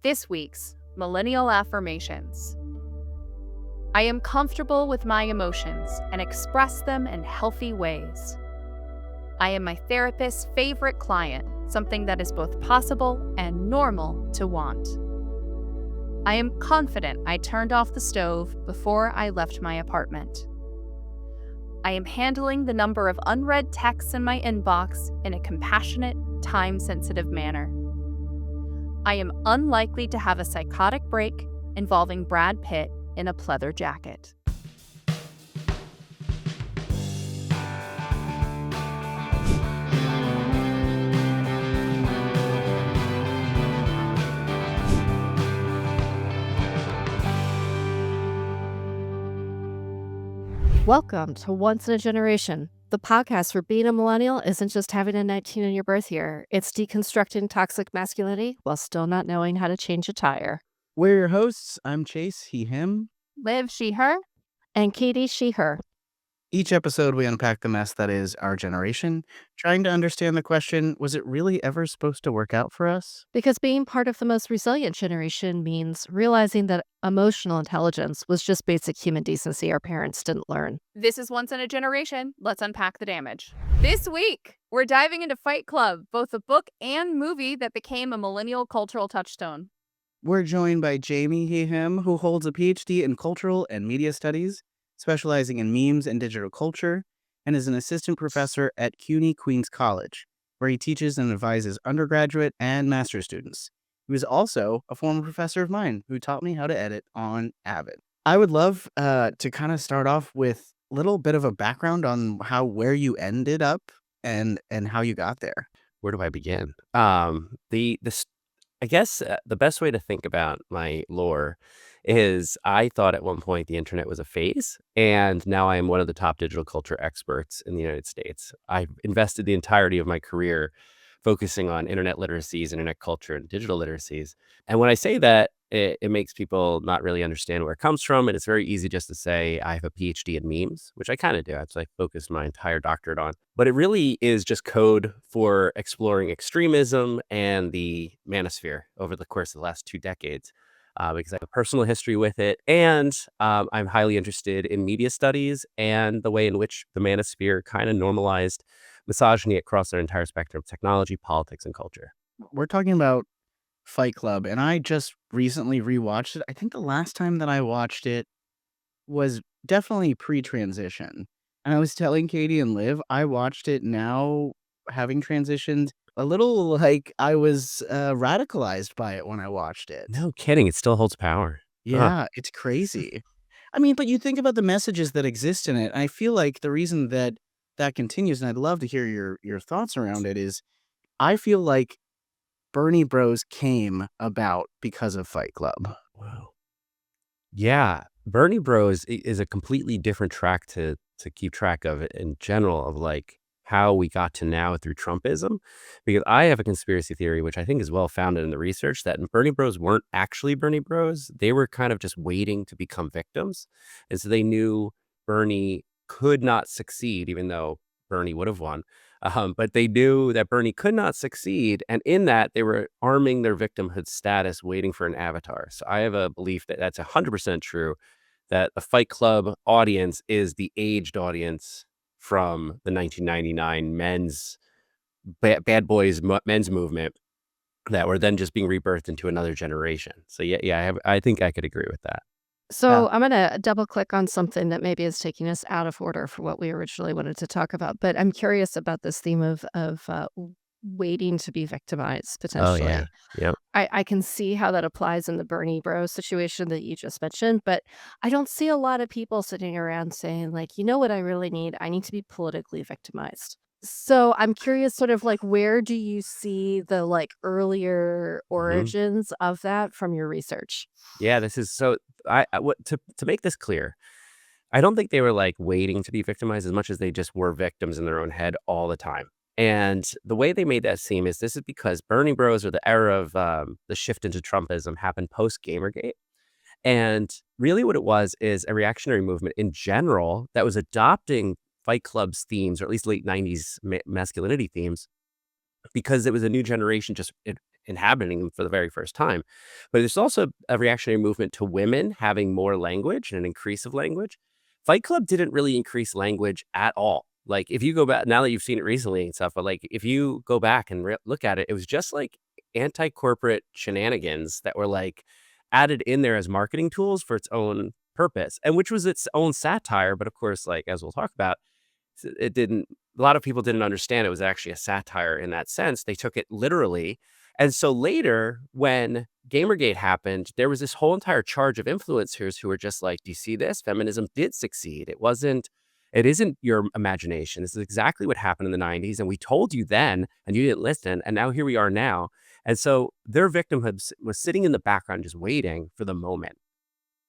This week's Millennial Affirmations. I am comfortable with my emotions and express them in healthy ways. I am my therapist's favorite client, something that is both possible and normal to want. I am confident I turned off the stove before I left my apartment. I am handling the number of unread texts in my inbox in a compassionate, time-sensitive manner. I am unlikely to have a psychotic break involving Brad Pitt in a pleather jacket. Welcome to Once in a Generation, the podcast where being a millennial isn't just having a 19 in your birth year. It's deconstructing toxic masculinity while still not knowing how to change a tire. We're your hosts. I'm Chase, he, him. Liv, she, her. And Katie, she, her. Each episode, we unpack the mess that is our generation, trying to understand the question, was it really ever supposed to work out for us? Because being part of the most resilient generation means realizing that emotional intelligence was just basic human decency our parents didn't learn. This is Once in a Generation. Let's unpack the damage. This week, we're diving into Fight Club, both a book and movie that became a millennial cultural touchstone. We're joined by Jamie, he, him, who holds a PhD in cultural and media studies, specializing in memes and digital culture, and is an assistant professor at CUNY Queens College, where he teaches and advises undergraduate and master's students. He was also a former professor of mine who taught me how to edit on Avid. I would love to kind of start off with a little bit of a background on where you ended up and how you got there. Where do I begin? I guess the best way to think about my lore is I thought at one point the internet was a phase, and now I am one of the top digital culture experts in the United States. I've invested the entirety of my career focusing on internet literacies, internet culture, and digital literacies. And when I say that, it makes people not really understand where it comes from. And it's very easy just to say I have a PhD in memes, which I kind of do. That's what I focused my entire doctorate on. But it really is just code for exploring extremism and the manosphere over the course of the last 2 decades. Because I have a personal history with it. And I'm highly interested in media studies and the way in which the manosphere kind of normalized misogyny across their entire spectrum of technology, politics, and culture. We're talking about Fight Club, and I just recently rewatched it. I think the last time that I watched it was definitely pre-transition. And I was telling Katie and Liv, I watched it now having transitioned a little like I was radicalized by it when I watched it. No kidding. It still holds power. Yeah, it's crazy. I mean, but you think about the messages that exist in it. And I feel like the reason that continues, and I'd love to hear your thoughts around it, is I feel like Bernie Bros came about because of Fight Club. Wow. Yeah. Bernie Bros is a completely different track to keep track of it in general, of like how we got to now through Trumpism. Because I have a conspiracy theory, which I think is well founded in the research, that Bernie Bros weren't actually Bernie Bros. They were kind of just waiting to become victims. And so they knew Bernie could not succeed, even though Bernie would have won. But they knew that Bernie could not succeed. And in that, they were arming their victimhood status, waiting for an avatar. So I have a belief that that's 100% true, that the Fight Club audience is the aged audience from the 1999 bad boys men's movement that were then just being rebirthed into another generation. So I think I could agree with that. So I'm going to double click on something that maybe is taking us out of order for what we originally wanted to talk about. But I'm curious about this theme of waiting to be victimized, potentially. Oh, yeah. Yep. I can see how that applies in the Bernie Bros situation that you just mentioned, but I don't see a lot of people sitting around saying, like, you know what I really need? I need to be politically victimized. So I'm curious, sort of like, where do you see the like earlier origins of that from your research? Yeah, this is so. To make this clear, I don't think they were like waiting to be victimized as much as they just were victims in their own head all the time. And the way they made that seem is this is because Bernie Bros, or the era of the shift into Trumpism, happened post Gamergate. And really what it was is a reactionary movement in general that was adopting Fight Club's themes, or at least late 90s masculinity themes, because it was a new generation just inhabiting them for the very first time. But there's also a reactionary movement to women having more language and an increase of language. Fight Club didn't really increase language at all. Like, if you go back now that you've seen it recently and stuff, but like if you go back and look at it, it was just like anti-corporate shenanigans that were like added in there as marketing tools for its own purpose, and which was its own satire. But of course, like as we'll talk about, it didn't. A lot of people didn't understand it was actually a satire in that sense. They took it literally, and so later when Gamergate happened, there was this whole entire charge of influencers who were just like, "Do you see this? Feminism did succeed. It wasn't." It isn't your imagination. This is exactly what happened in the 90s. And we told you then, and you didn't listen. And now here we are now. And so their victimhood was sitting in the background, just waiting for the moment.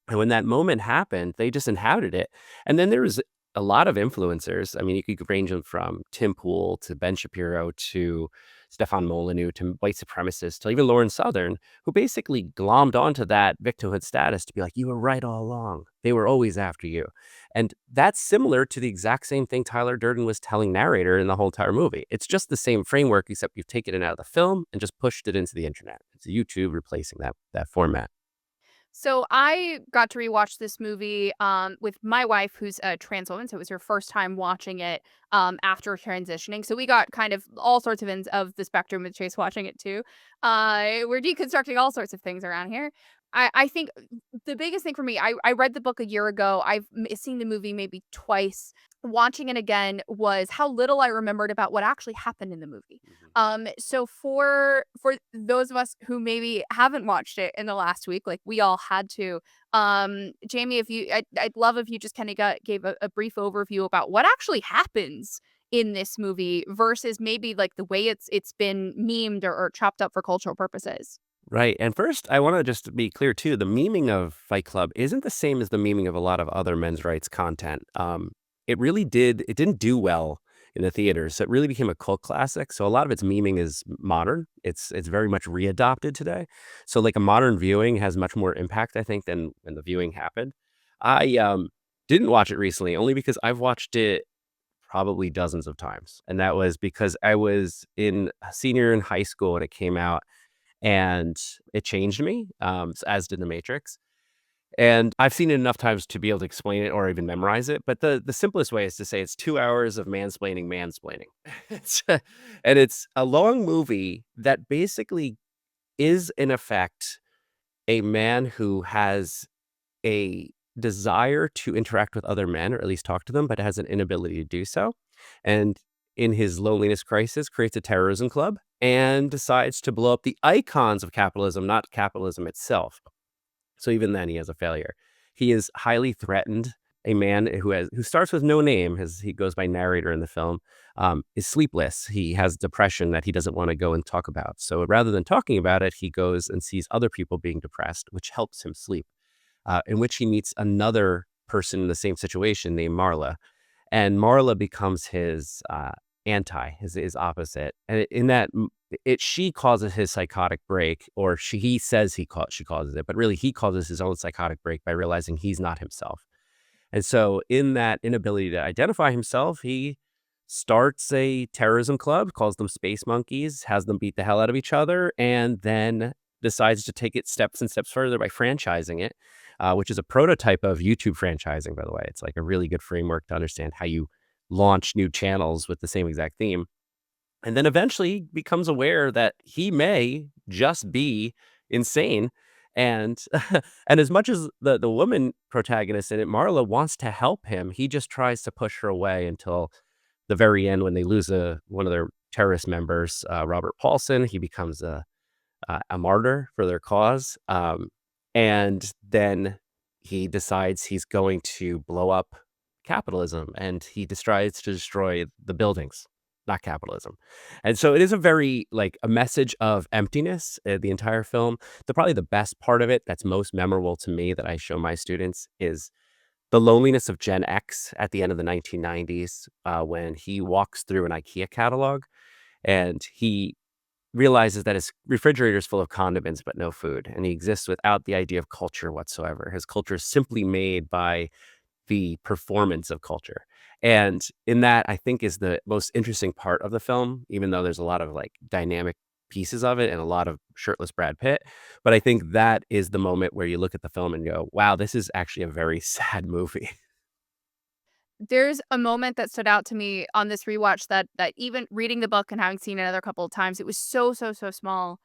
And when that moment happened, they just inhabited it. And then there was a lot of influencers. I mean, you could range them from Tim Pool to Ben Shapiro to Stefan Molyneux to white supremacists to even Lauren Southern, who basically glommed onto that victimhood status to be like, you were right all along. They were always after you. And that's similar to the exact same thing Tyler Durden was telling narrator in the whole entire movie. It's just the same framework, except you've taken it out of the film and just pushed it into the internet. It's YouTube replacing that format. So I got to rewatch this movie with my wife, who's a trans woman. So it was her first time watching it after transitioning. So we got kind of all sorts of ends of the spectrum with Chase watching it too. We're deconstructing all sorts of things around here. I think the biggest thing for me, I read the book a year ago. I've seen the movie maybe twice. Watching it again was how little I remembered about what actually happened in the movie. So for those of us who maybe haven't watched it in the last week, like we all had to, Jamie, if I'd love if you just kind of gave a brief overview about what actually happens in this movie versus maybe like the way it's been memed or chopped up for cultural purposes. Right. And first, I want to just be clear too. The memeing of Fight Club isn't the same as the memeing of a lot of other men's rights content. It didn't do well in the theaters. So it really became a cult classic. So a lot of its memeing is modern. It's very much readopted today. So like a modern viewing has much more impact, I think, than when the viewing happened. I didn't watch it recently only because I've watched it probably dozens of times. And that was because I was a senior in high school when it came out, and it changed me, as did The Matrix. And I've seen it enough times to be able to explain it or even memorize it. But the simplest way is to say it's 2 hours of mansplaining. It's, and it's a long movie that basically is, in effect, a man who has a desire to interact with other men, or at least talk to them, but has an inability to do so. And in his loneliness crisis, creates a terrorism club and decides to blow up the icons of capitalism, not capitalism itself. So even then, he has a failure. He is highly threatened. A man who starts with no name, as he goes by narrator in the film, is sleepless. He has depression that he doesn't want to go and talk about. So rather than talking about it, he goes and sees other people being depressed, which helps him sleep. In which he meets another person in the same situation named Marla, and Marla becomes his his opposite. And in that, she causes his psychotic break, or he says she causes it, but really he causes his own psychotic break by realizing he's not himself. And so in that inability to identify himself, he starts a terrorism club, calls them Space Monkeys, has them beat the hell out of each other, and then decides to take it steps and steps further by franchising it, which is a prototype of YouTube franchising, by the way. It's like a really good framework to understand how you launch new channels with the same exact theme. And then eventually becomes aware that he may just be insane. And and as much as the woman protagonist in it, Marla, wants to help him, he just tries to push her away until the very end when they lose one of their terrorist members, Robert Paulson. He becomes a martyr for their cause. And then he decides he's going to blow up capitalism, and he decides to destroy the buildings, not capitalism. And so it is a very like a message of emptiness, the entire film. Probably the best part of it that's most memorable to me that I show my students is the loneliness of Gen X at the end of the 1990s, when he walks through an IKEA catalog and he realizes that his refrigerator is full of condiments but no food, and he exists without the idea of culture whatsoever. His culture is simply made by the performance of culture. And in that, I think, is the most interesting part of the film, even though there's a lot of like dynamic pieces of it and a lot of shirtless Brad Pitt. But I think that is the moment where you look at the film and go, wow, this is actually a very sad movie. There's a moment that stood out to me on this rewatch that even reading the book and having seen it another couple of times, it was so, so, so small.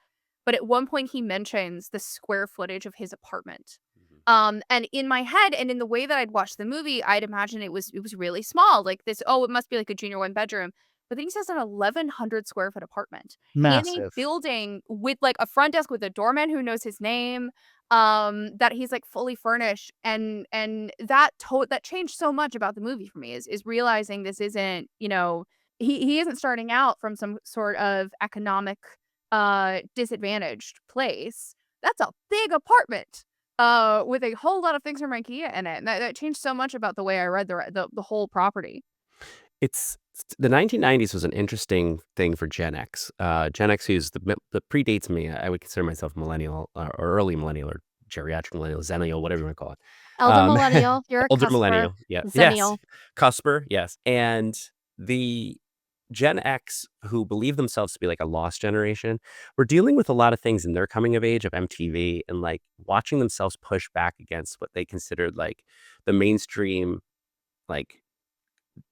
But at one point he mentions the square footage of his apartment. And in my head and in the way that I'd watched the movie, I'd imagine it was really small. Like this, oh, it must be like a junior one bedroom. But then he says an 1,100 square foot apartment in a Massive. building with like a front desk with a doorman who knows his name, that he's like fully furnished. And that changed so much about the movie for me is realizing this isn't, he isn't starting out from some sort of economic disadvantaged place. That's a big apartment with a whole lot of things from IKEA in it. And that changed so much about the way I read the whole property. It's the 1990s was an interesting thing for Gen X. Gen X, that predates me. I would consider myself millennial or early millennial or geriatric millennial, zennial, whatever you want to call it. Elder millennial, you're a Older cusper. millennial, yeah, Zennial. yes, cusper, yes, and the Gen X, who believe themselves to be like a lost generation, were dealing with a lot of things in their coming of age of MTV and like watching themselves push back against what they considered like the mainstream, like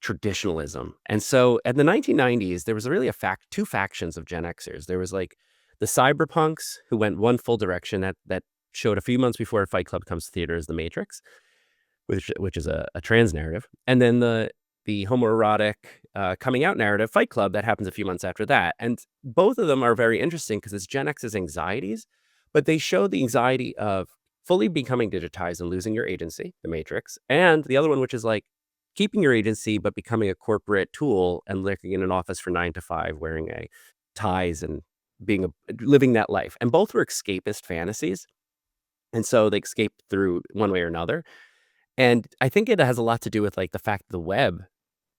traditionalism. And so in the 1990s, there was really two factions of Gen Xers. There was like the cyberpunks who went one full direction that showed a few months before Fight Club comes to theaters, The Matrix, which is a trans narrative, and then the homoerotic coming out narrative, Fight Club, that happens a few months after that. And both of them are very interesting because it's Gen X's anxieties, but they show the anxiety of fully becoming digitized and losing your agency, The Matrix, and the other one, which is like keeping your agency but becoming a corporate tool and working in an office for 9 to 5, wearing ties and living that life. And both were escapist fantasies, and so they escaped through one way or another. And I think it has a lot to do with like the fact that the web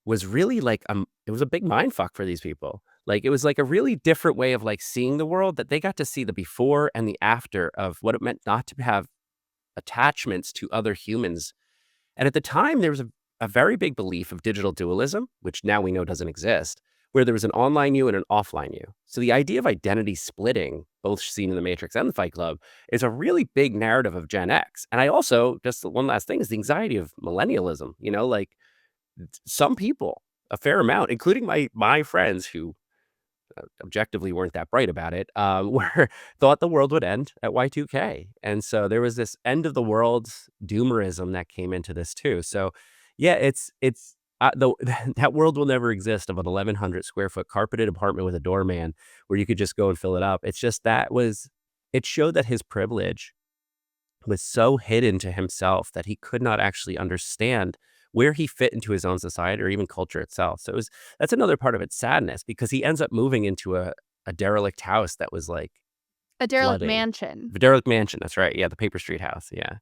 was really like it was a big mind fuck for these people. Like it was like a really different way of like seeing the world, that they got to see the before and the after of what it meant not to have attachments to other humans. And at the time, there was a very big belief of digital dualism, which now we know doesn't exist, where there was an online you and an offline you. So the idea of identity splitting, both seen in The Matrix and the Fight Club, is a really big narrative of Gen X. And I also, just one last thing, is the anxiety of millennialism. Like some people, a fair amount, including my friends who objectively weren't that bright about it, thought the world would end at Y2K. And so there was this end of the world doomerism that came into this too. So yeah, it's that world will never exist of an 1,100 square foot carpeted apartment with a doorman where you could just go and fill it up. It's just it showed that his privilege was so hidden to himself that he could not actually understand where he fit into his own society or even culture itself. So that's another part of its sadness, because he ends up moving into a derelict house that was like A derelict flooding. mansion. The derelict mansion, that's right. Yeah, the Paper Street house. Yeah.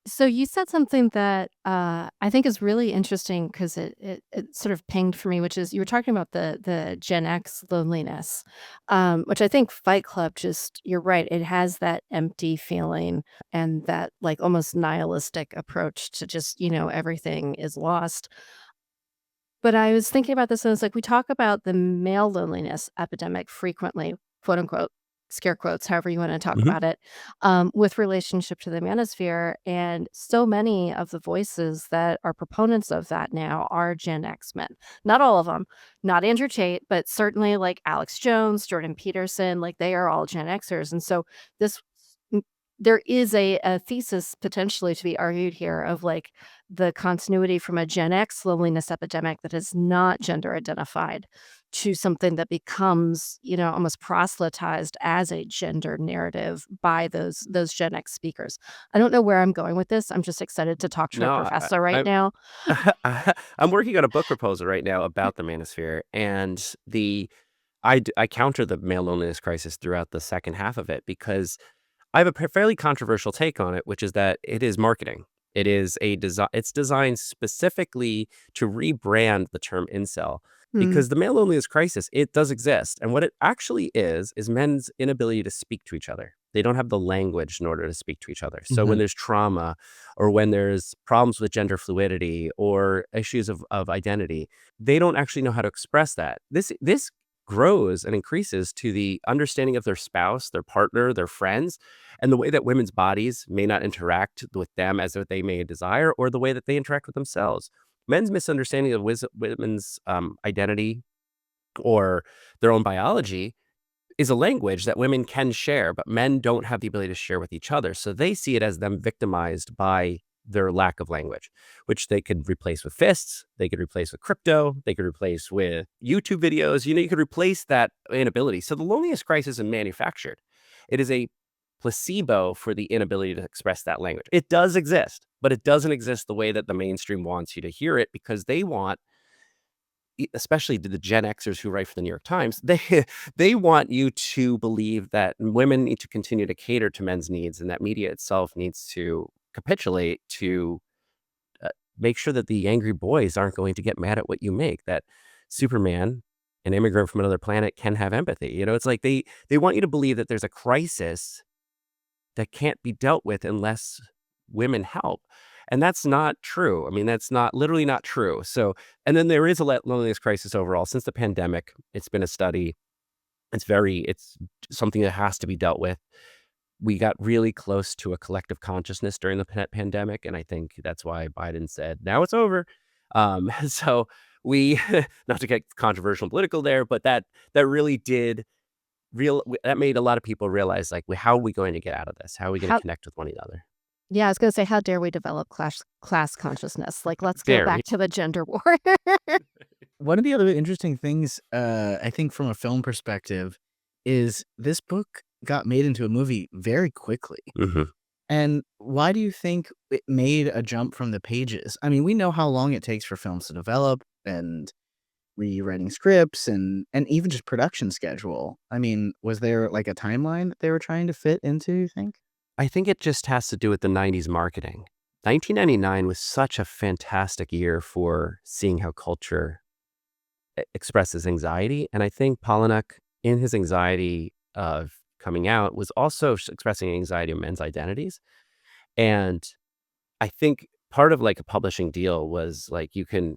So you said something that I think is really interesting because it sort of pinged for me, which is you were talking about the Gen X loneliness, which I think Fight Club you're right, it has that empty feeling and that like almost nihilistic approach to just, everything is lost. But I was thinking about this and it's like we talk about the male loneliness epidemic frequently, quote unquote, scare quotes, however you want to talk Mhm. about it, with relationship to the manosphere. And so many of the voices that are proponents of that now are Gen X men. Not all of them, not Andrew Tate, but certainly like Alex Jones, Jordan Peterson, like they are all Gen Xers. And so this there is a thesis potentially to be argued here of like the continuity from a Gen X loneliness epidemic that is not gender identified to something that becomes, almost proselytized as a gender narrative by those Gen X speakers. I don't know where I'm going with this. I'm just excited to talk to a No, professor right I, now. I'm working on a book proposal right now about the manosphere, and I counter the male loneliness crisis throughout the second half of it, because I have a fairly controversial take on it, which is that it is marketing. It is it's designed specifically to rebrand the term incel, Hmm. because the male loneliness crisis, it does exist. And what it actually is men's inability to speak to each other. They don't have the language in order to speak to each other. So when Mhm. there's trauma, or when there's problems with gender fluidity or issues of identity, they don't actually know how to express that. This grows and increases to the understanding of their spouse, their partner, their friends, and the way that women's bodies may not interact with them as they may desire, or the way that they interact with themselves. Men's misunderstanding of women's identity or their own biology is a language that women can share, but men don't have the ability to share with each other. So they see it as them victimized by their lack of language, which they could replace with fists, they could replace with crypto, they could replace with YouTube videos. You could replace that inability. So the loneliness crisis is manufactured. It is a placebo for the inability to express that language. It does exist, but it doesn't exist the way that the mainstream wants you to hear it, because they want, especially the Gen Xers who write for the New York Times, they want you to believe that women need to continue to cater to men's needs, and that media itself needs to capitulate to make sure that the angry boys aren't going to get mad at what you make, that Superman, an immigrant from another planet, can have empathy. It's like they want you to believe that there's a crisis that can't be dealt with unless women help. And that's not true. I mean, that's literally not true. So, and then there is a loneliness crisis overall. Since the pandemic, it's been a study. It's something that has to be dealt with. We got really close to a collective consciousness during the pandemic. And I think that's why Biden said, now it's over. So we, not to get controversial and political there, but that really did that made a lot of people realize, like, how are we going to get out of this? How are we going How to connect with one another? Yeah, I was gonna say, how dare we develop class consciousness? Like, let's go Dare we? back to the gender war. One of the other interesting things, I think from a film perspective, is this book got made into a movie very quickly. Hmm. And why do you think it made a jump from the pages? I mean, we know how long it takes for films to develop and rewriting scripts and even just production schedule. I mean, was there like a timeline that they were trying to fit into, you think? I think it just has to do with the 90s marketing. 1999 was such a fantastic year for seeing how culture expresses anxiety. And I think Pollock, in his anxiety of coming out, was also expressing anxiety of men's identities. And I think part of like a publishing deal was like you could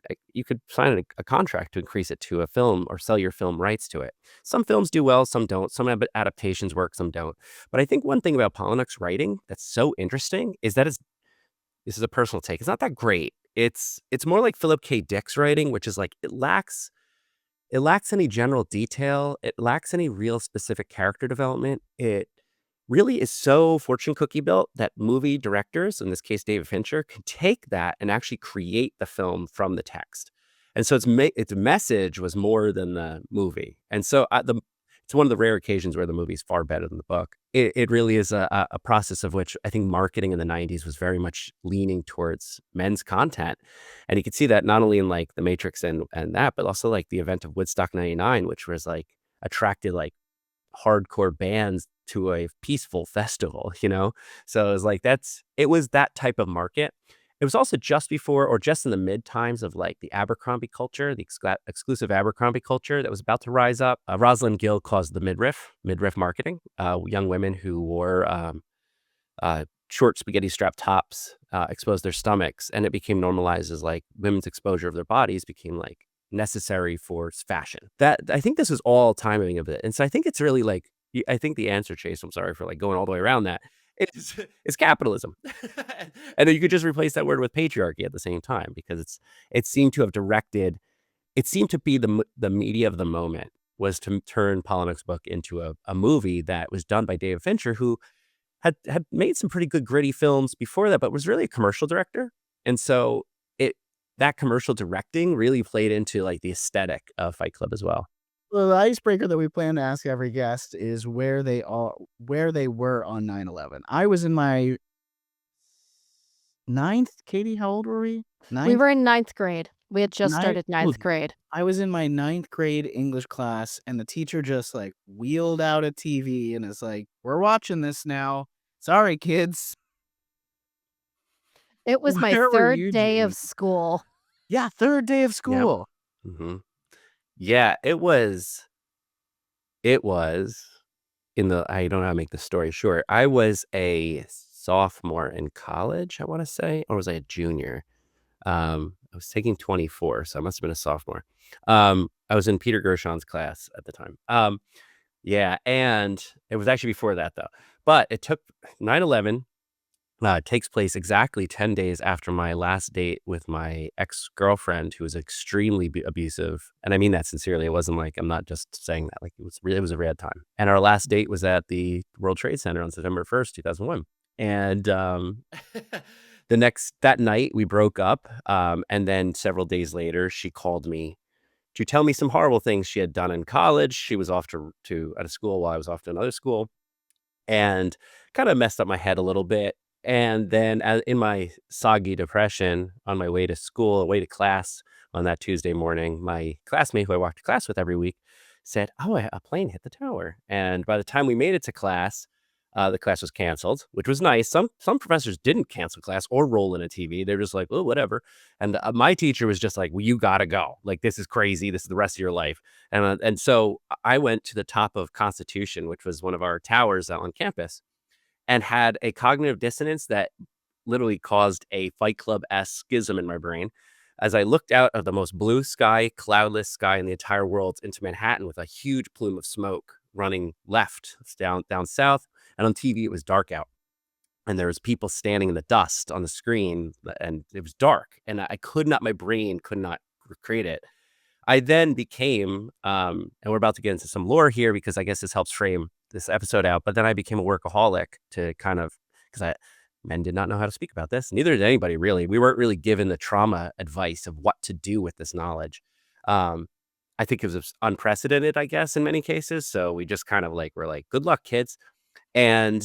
sign a contract to increase it to a film or sell your film rights to it. Some films do well, some don't. Some adaptations work, some don't. But I think one thing about Pollock's writing that's so interesting is that this is a personal take. It's not that great. It's more like Philip K. Dick's writing, which is like it lacks any general detail. It lacks any real specific character development. It really is so fortune cookie built that movie directors, in this case David Fincher, can take that and actually create the film from the text. And so its message was more than the movie. And so it's one of the rare occasions where the movie is far better than the book. It really is a process of which I think marketing in the 90s was very much leaning towards men's content. And you could see that not only in like The Matrix and that, but also like the event of Woodstock 99, which was like attracted like hardcore bands to a peaceful festival. So it was like it was that type of market. It was also just before or just in the mid times of like the Abercrombie culture, the exclusive Abercrombie culture that was about to rise up. Rosalind Gill caused the midriff marketing. Young women who wore short spaghetti strap tops exposed their stomachs, and it became normalized as like women's exposure of their bodies became like necessary for fashion. That I think this was all timing of it. And so I think it's really like, I think the answer, Chase, I'm sorry for like going all the way around that, is capitalism. And then you could just replace that word with patriarchy at the same time, because it seemed to be the media of the moment was to turn Pollock's book into a movie that was done by David Fincher, who had made some pretty good gritty films before that, but was really a commercial director. And so that commercial directing really played into like the aesthetic of Fight Club as well. Well, the icebreaker that we plan to ask every guest is where they were on 9/11. I was in my ninth. Katie, how old were we? We Ninth? were in ninth grade. We had just Ninth? started ninth Ooh. grade. I was in my ninth grade English class, and the teacher just like wheeled out a TV and is like, "We're watching this now. Sorry, kids." It was my Where were third you, day of Jamie? school. Yeah, third day of school. Hmm. Yeah, it was I don't know how to make the story short. I was a sophomore in college, I want to say, or was I a junior? I was taking 24, so I must have been a sophomore. I was in Peter Gershon's class at the time. Yeah, and it was actually before that though. But it took 9/11 takes place exactly 10 days after my last date with my ex-girlfriend who was extremely abusive. And I mean that sincerely. It wasn't like I'm not just saying that. Like it was a rad time. And our last date was at the World Trade Center on September 1st, 2001. And that night we broke up. And then several days later, she called me to tell me some horrible things she had done in college. She was off to at a school while I was off to another school, and kind of messed up my head a little bit. And then in my soggy depression on my way to school, way to class on that Tuesday morning, my classmate who I walked to class with every week said, "Oh, a plane hit the tower." And by the time we made it to class, the class was canceled, which was nice. Some professors didn't cancel class or roll in a TV. They're just like, "Oh, whatever." And my teacher was just like, "Well, you gotta go. Like, this is crazy. This is the rest of your life." And so I went to the top of Constitution, which was one of our towers out on campus, and had a cognitive dissonance that literally caused a Fight Club-esque schism in my brain as I looked out of the most blue sky, cloudless sky in the entire world into Manhattan with a huge plume of smoke running left. It's down south, and on TV it was dark out, and there was people standing in the dust on the screen, and it was dark, and my brain could not recreate it. I then became, and we're about to get into some lore here because I guess this helps frame this episode out, but then I became a workaholic to kind of, because men did not know how to speak about this. Neither did anybody really. We weren't really given the trauma advice of what to do with this knowledge. I think it was unprecedented, I guess, in many cases. So we just kind of we're like, good luck, kids. And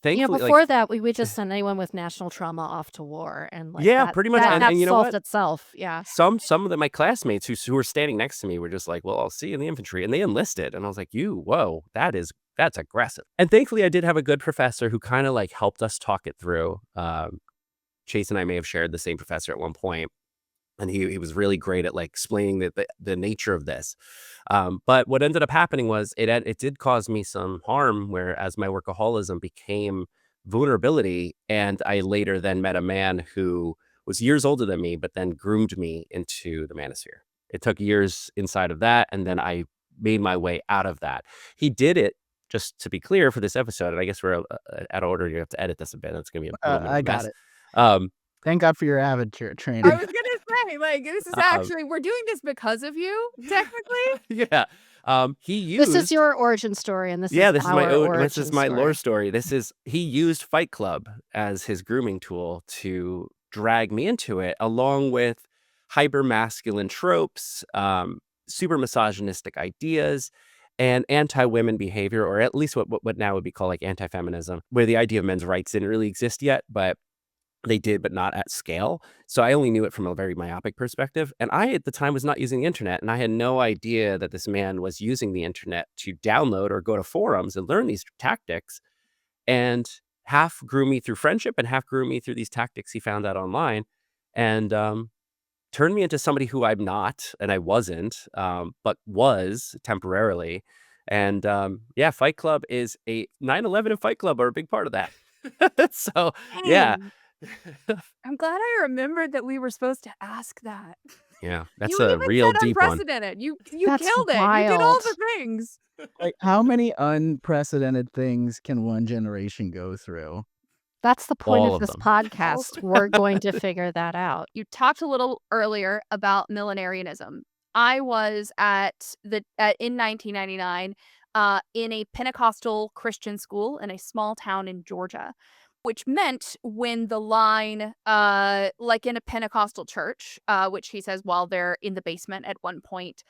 thankfully, Before that, we would just send anyone with national trauma off to war, and yeah, pretty much. And you know solved what? itself. Yeah. Some of my classmates who were standing next to me were just like, "Well, I'll see you in the infantry," and they enlisted, and I was like, whoa, that's aggressive." And thankfully, I did have a good professor who kind of helped us talk it through. Chase and I may have shared the same professor at one point, and he was really great at explaining the nature of this. But what ended up happening was it did cause me some harm, whereas my workaholism became vulnerability, and I later then met a man who was years older than me, but then groomed me into the manosphere. It took years inside of that, and then I made my way out of that. He did it, just to be clear for this episode, and I guess we're out of order. You have to edit this a bit. It's going to be a little bit of I a got mess. it. Um, Thank God for your Avid training. I was gonna say, this is actually, we're doing this because of you, technically. yeah. He used. This is your origin story, and this Yeah, is this is my origin lore story. story. He used Fight Club as his grooming tool to drag me into it, along with hyper masculine tropes, super misogynistic ideas, and anti-women behavior, or at least what now would be called anti-feminism, where the idea of men's rights didn't really exist yet, but they did, but not at scale. So I only knew it from a very myopic perspective. And I, at the time, was not using the internet. And I had no idea that this man was using the internet to download or go to forums and learn these tactics, and half grew me through friendship and half grew me through these tactics he found out online, and turned me into somebody who I'm not, and I wasn't, but was temporarily. And yeah, Fight Club is 9/11 and Fight Club are a big part of that. So yeah. Dang. I'm glad I remembered that we were supposed to ask that. Yeah, that's You a even real said deep one. unprecedented. You That's killed it. You did all wild. the things. How many unprecedented things can one generation go through? That's the point All of of this them. podcast. We're going to figure that out. You talked a little earlier about millenarianism. I was in 1999 in a Pentecostal Christian school in a small town in Georgia, which meant when the line, like in a Pentecostal church, which he says while they're in the basement at one point,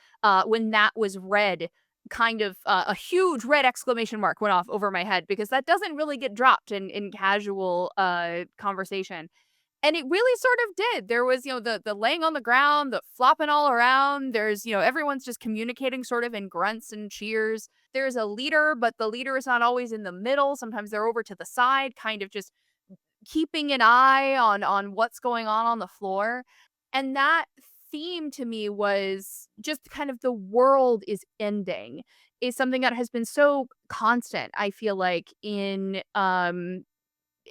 when that was read, kind of a huge red exclamation mark went off over my head, because that doesn't really get dropped in casual conversation. And it really sort of did. There was, the laying on the ground, the flopping all around. There's, everyone's just communicating sort of in grunts and cheers. There's a leader, but the leader is not always in the middle. Sometimes they're over to the side, kind of just keeping an eye on what's going on the floor. And that theme to me was just kind of the world is ending, is something that has been so constant, I feel like, in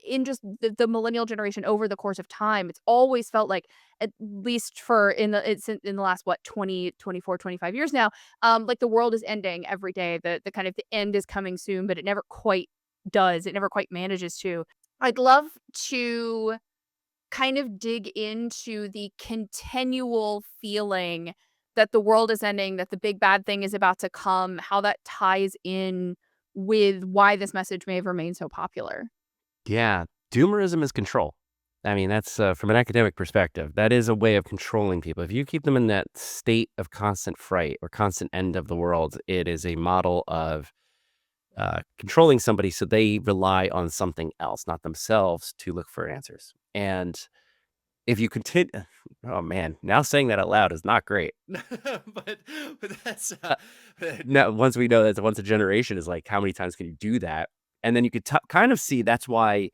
in just the millennial generation over the course of time, it's always felt like, at least for in the last, what, 20, 24, 25 years now, like the world is ending every day. The kind of the end is coming soon, but it never quite does. It never quite manages to. I'd love to kind of dig into the continual feeling that the world is ending, that the big bad thing is about to come, how that ties in with why this message may have remained so popular. Yeah, doomerism is control. I mean, that's from an academic perspective. That is a way of controlling people. If you keep them in that state of constant fright or constant end of the world, it is a model of controlling somebody so they rely on something else, not themselves, to look for answers. And if you continue, oh man, now saying that out loud is not great. but that's now once we know that once a generation is like, how many times can you do that? And then you could kind of see that's why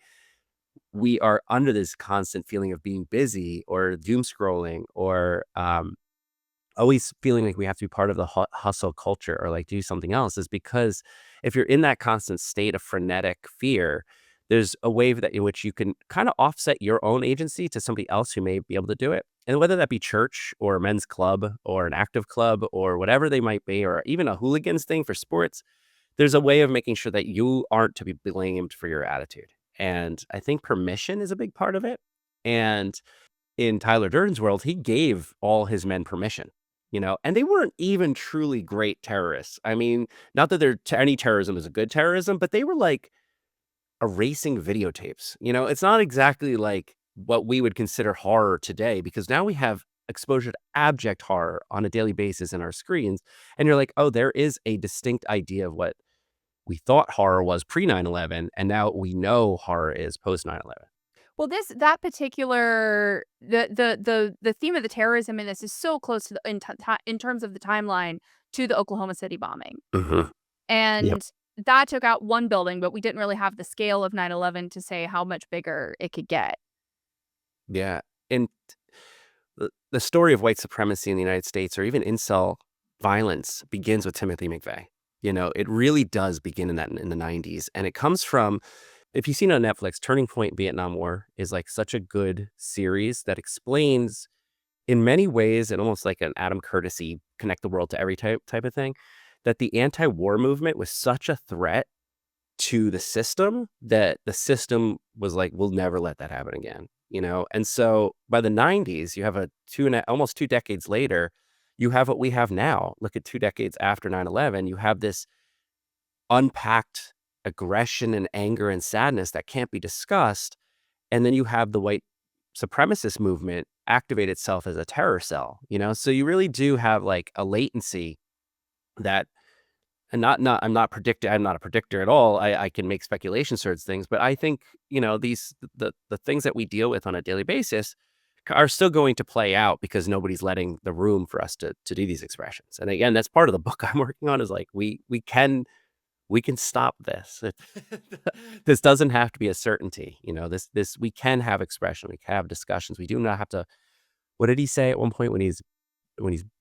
we are under this constant feeling of being busy or doom scrolling or always feeling like we have to be part of the hustle culture or like do something else, is because if you're in that constant state of frenetic fear, there's a way that in which you can kind of offset your own agency to somebody else who may be able to do it. And whether that be church or a men's club or an active club or whatever they might be, or even a hooligans thing for sports, there's a way of making sure that you aren't to be blamed for your attitude. And I think permission is a big part of it. And in Tyler Durden's world, he gave all his men permission, and they weren't even truly great terrorists. I mean, not that any terrorism is a good terrorism, but they were like erasing videotapes. It's not exactly like what we would consider horror today, because now we have exposure to abject horror on a daily basis in our screens. And you're like, oh, there is a distinct idea of what we thought horror was pre 9/11, and now we know horror is post 9/11. Well, that particular the theme of the terrorism in this is so close to in terms of the timeline to the Oklahoma City bombing. Mhm. Yep. And that took out one building, but we didn't really have the scale of 9/11 to say how much bigger it could get. Yeah. And the story of white supremacy in the United States, or even incel violence, begins with Timothy McVeigh. It really does begin in the 90s. And it comes from, if you've seen it on Netflix, Turning Point Vietnam War is like such a good series that explains in many ways, and almost like an Adam Curtis-y connect the world to every type of thing, that the anti-war movement was such a threat to the system that the system was like, we'll never let that happen again. And so by the 90s, you have almost 2 decades later, you have what we have now. Look at 2 decades after 9/11, you have this unpacked aggression and anger and sadness that can't be discussed. And then you have the white supremacist movement activate itself as a terror cell, so you really do have like a latency that, and I'm not a predictor at all. I can make speculations towards things, but I think, the things that we deal with on a daily basis are still going to play out because nobody's letting the room for us to do these expressions. And again, that's part of the book I'm working on, is like, we can stop this. This doesn't have to be a certainty. This we can have expression. We can have discussions. We do not have to. What did he say at one point when he's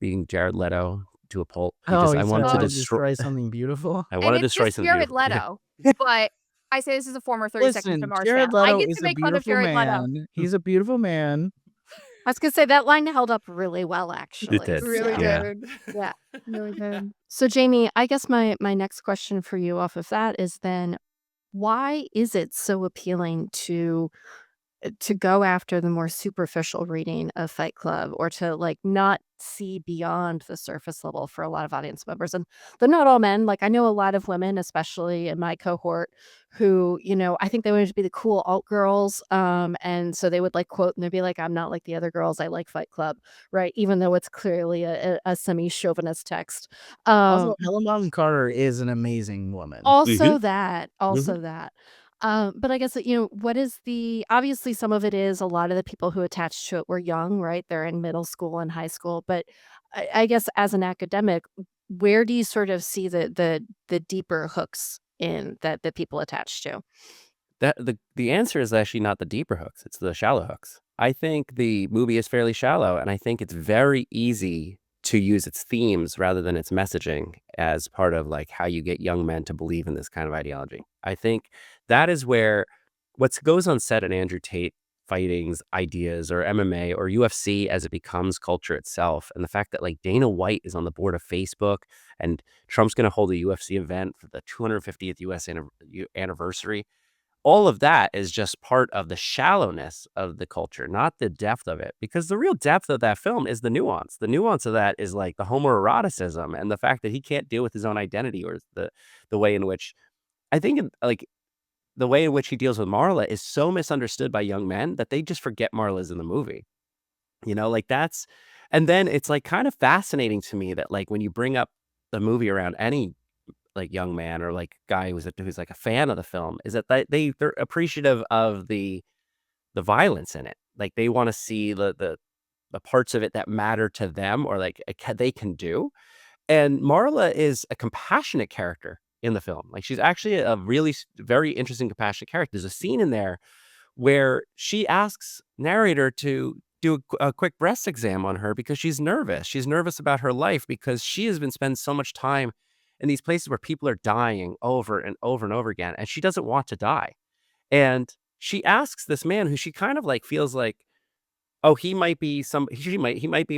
being Jared Leto to a pulp? Oh, I he want said to to destroy something beautiful. I And want to it's destroy just something Jared beautiful. Leto, but I say this is a former 30 Seconds to Listen, Mars fan. Jared I Leto get is to a make fun of beautiful Jared Leto. man. He's a beautiful man. I was gonna say that line held up really well, actually. did. Really So, Yeah. good. yeah. Really good. So, Jamie, I guess my next question for you off of that is then, why is it so appealing to go after the more superficial reading of Fight Club, or to like not see beyond the surface level for a lot of audience members? And they're not all men. Like, I know a lot of women, especially in my cohort, who, I think they wanted to be the cool alt girls. And so they would like quote and they'd be like, I'm not like the other girls. I like Fight Club, right? Even though it's clearly a semi-chauvinist text. Also, Um, Helen Bonham Carter is an amazing woman. also Mhm. that, Mhm. also that. But I guess that, what is obviously some of it is a lot of the people who attached to it were young, right? They're in middle school and high school. But I guess as an academic, where do you sort of see the deeper hooks in that people attach to? That the answer is actually not the deeper hooks, it's the shallow hooks. I think the movie is fairly shallow, and I think it's very easy to use its themes rather than its messaging as part of like how you get young men to believe in this kind of ideology. I think that is where what goes on set at Andrew Tate fightings, ideas, or MMA or UFC as it becomes culture itself, and the fact that like Dana White is on the board of Facebook and Trump's going to hold a UFC event for the 250th US anniversary, all of that is just part of the shallowness of the culture, not the depth of it. Because the real depth of that film is the nuance. The nuance of that is like the homoeroticism and the fact that he can't deal with his own identity, or the way in which I think like the way in which he deals with Marla is so misunderstood by young men that they just forget Marla's in the movie. Like that's, and then it's like kind of fascinating to me that like when you bring up the movie around any like young man or like guy who's like a fan of the film, is that they're appreciative of the violence in it. Like they want to see the parts of it that matter to them, or like they can do. And Marla is a compassionate character in the film. Like she's actually a really very interesting, compassionate character. There's a scene in there where she asks narrator to do a quick breast exam on her because she's nervous. She's nervous about her life because she has been spending so much time in these places where people are dying over and over and over again, and she doesn't want to die. And she asks this man who she kind of like feels like, oh, he might be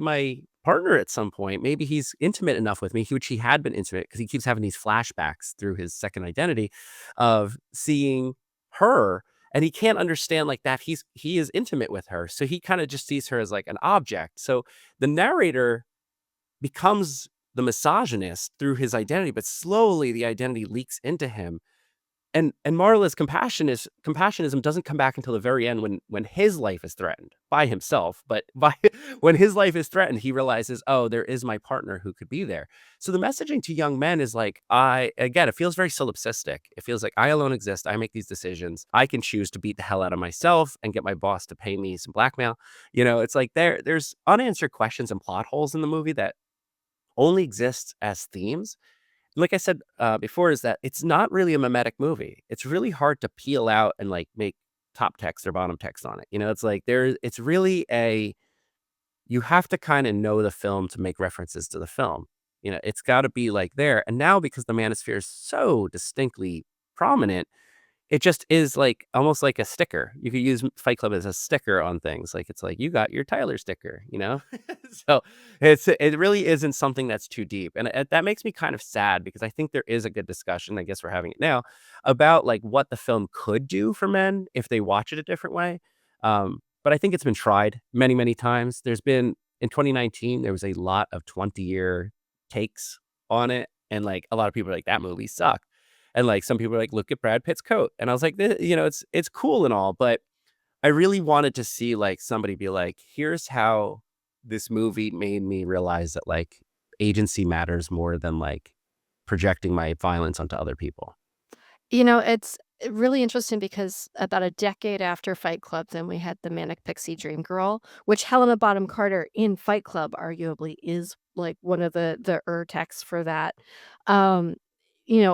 my partner at some point. Maybe he's intimate enough with me, which he had been intimate because he keeps having these flashbacks through his second identity of seeing her. And he can't understand like that he is intimate with her. So he kind of just sees her as like an object. So the narrator becomes the misogynist through his identity, but slowly the identity leaks into him. And Marla's compassionism doesn't come back until the very end when his life is threatened by himself, but by when his life is threatened, he realizes, oh, there is my partner who could be there. So the messaging to young men is like, it feels very solipsistic. It feels like I alone exist. I make these decisions. I can choose to beat the hell out of myself and get my boss to pay me some blackmail. It's like there's unanswered questions and plot holes in the movie that only exist as themes. Like I said before, is that it's not really a mimetic movie. It's really hard to peel out and like make top text or bottom text on it. It's like it's really you have to kind of know the film to make references to the film. It's got to be like there. And now because the manosphere is so distinctly prominent, it just is like almost like a sticker. You could use Fight Club as a sticker on things. Like it's like you got your Tyler sticker. So it really isn't something that's too deep, and that makes me kind of sad because I think there is a good discussion. I guess we're having it now about like what the film could do for men if they watch it a different way. But I think it's been tried many, many times. There's been in 2019 there was a lot of 20-year takes on it, and like a lot of people are like that movie sucked. And like some people are like, look at Brad Pitt's coat. And I was like, it's cool and all, but I really wanted to see like somebody be like, here's how this movie made me realize that like agency matters more than like projecting my violence onto other people. It's really interesting because about a decade after Fight Club, then we had the Manic Pixie Dream Girl, which Helena Bonham Carter in Fight Club arguably is like one of the texts for that. Um,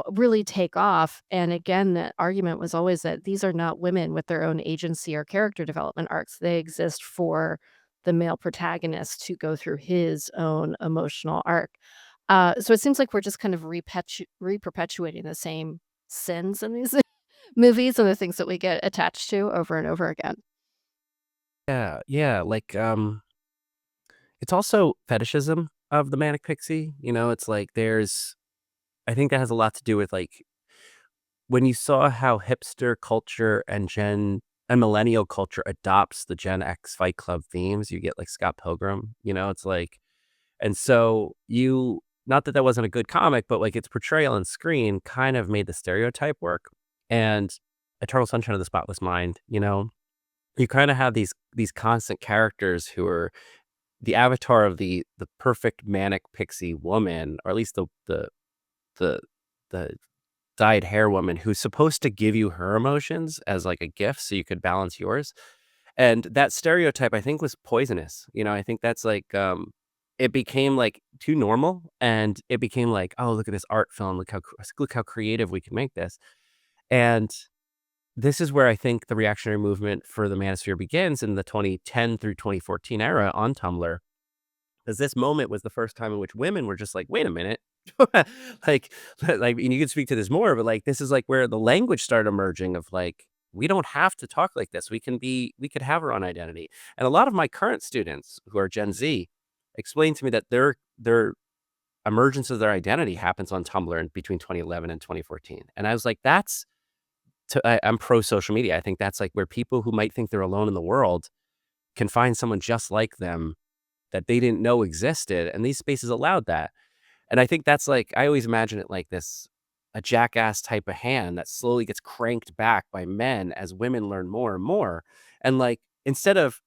really take off. And again, the argument was always that these are not women with their own agency or character development arcs. They exist for the male protagonist to go through his own emotional arc. So it seems like we're just kind of re-perpetuating the same sins in these movies and the things that we get attached to over and over again. Yeah, yeah. Like it's also fetishism of the manic pixie. It's like I think that has a lot to do with like when you saw how hipster culture and millennial culture adopts the Gen X Fight Club themes, you get like Scott Pilgrim, it's like, and so not that that wasn't a good comic, but like its portrayal on screen kind of made the stereotype work. And Eternal Sunshine of the Spotless Mind, you kind of have these constant characters who are the avatar of the perfect manic pixie woman, or at least the the dyed hair woman who's supposed to give you her emotions as like a gift so you could balance yours. And that stereotype I think was poisonous. I think that's like it became like too normal, and it became like, oh, look at this art film, look how creative we can make this. And this is where I think the reactionary movement for the manosphere begins in the 2010 through 2014 era on Tumblr. Because this moment was the first time in which women were just like, wait a minute. like, and you can speak to this more, but like, this is like where the language started emerging of like, we don't have to talk like this. We could have our own identity. And a lot of my current students who are Gen Z explain to me that their emergence of their identity happens on Tumblr in between 2011 and 2014. And I was like, I'm pro social media. I think that's like where people who might think they're alone in the world can find someone just like them that they didn't know existed. And these spaces allowed that. And I think that's like, I always imagine it like this, a jackass type of hand that slowly gets cranked back by men as women learn more and more. And like, instead of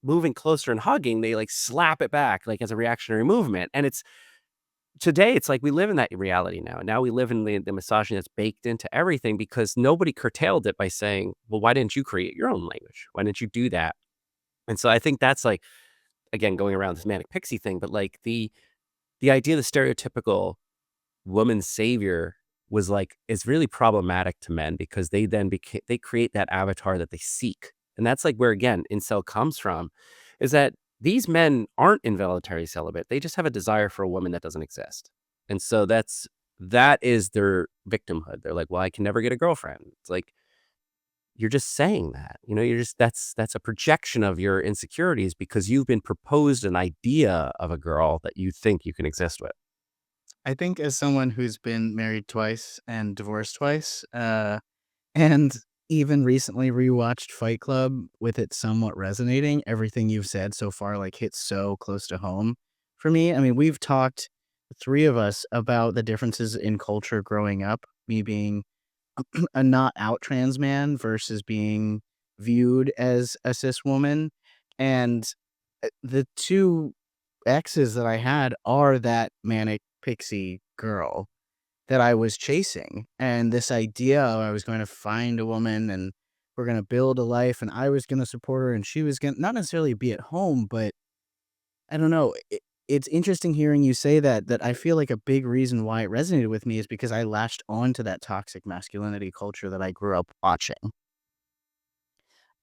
moving closer and hugging, they like slap it back like as a reactionary movement. And today it's like we live in that reality now. Now we live in the misogyny that's baked into everything because nobody curtailed it by saying, well, why didn't you create your own language? Why didn't you do that? And so I think that's like, again, going around this manic pixie thing, but like the idea of the stereotypical woman savior is really problematic to men because they then they create that avatar that they seek. And that's like where, again, incel comes from, is that these men aren't involuntary celibate. They just have a desire for a woman that doesn't exist. And so that is their victimhood. They're like, well, I can never get a girlfriend. It's like, you're just saying that, that's a projection of your insecurities because you've been proposed an idea of a girl that you think you can exist with. I think as someone who's been married twice and divorced twice, and even recently rewatched Fight Club with it somewhat resonating, everything you've said so far like hits so close to home for me. I mean, we've talked, the three of us, about the differences in culture growing up, me being a not out trans man versus being viewed as a cis woman. And the two exes that I had are that manic pixie girl that I was chasing. And this idea of I was going to find a woman and we're going to build a life and I was going to support her and she was going to not necessarily be at home, but I don't know. It's interesting hearing you say that I feel like a big reason why it resonated with me is because I latched on to that toxic masculinity culture that I grew up watching.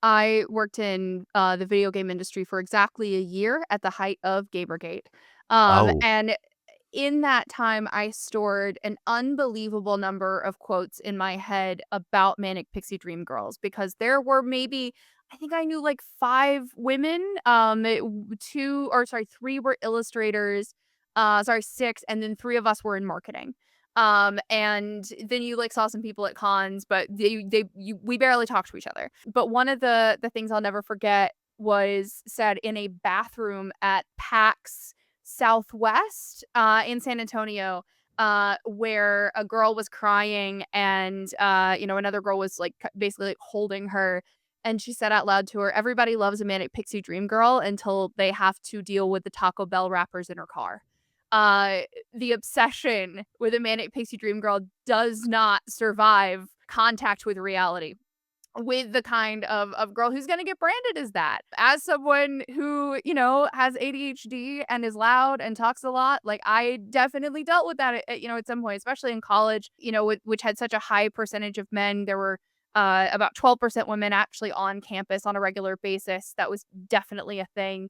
I worked in the video game industry for exactly a year at the height of Gamergate. Oh, And in that time, I stored an unbelievable number of quotes in my head about Manic Pixie Dream Girls because there were maybe, I think I knew like 5 women. Three were illustrators. Sorry, 6, and then 3 of us were in marketing. And then you like saw some people at cons, but we barely talked to each other. But one of the things I'll never forget was said in a bathroom at PAX Southwest in San Antonio, where a girl was crying and another girl was like basically like holding her. And she said out loud to her, everybody loves a manic pixie dream girl until they have to deal with the Taco Bell wrappers in her car. uh the obsession with a manic pixie dream girl does not survive contact with reality, with the kind of girl who's going to get branded as that. As someone who, has ADHD and is loud and talks a lot, like I definitely dealt with that at some point, especially in college, which had such a high percentage of men. There were about 12% women actually on campus on a regular basis. That was definitely a thing.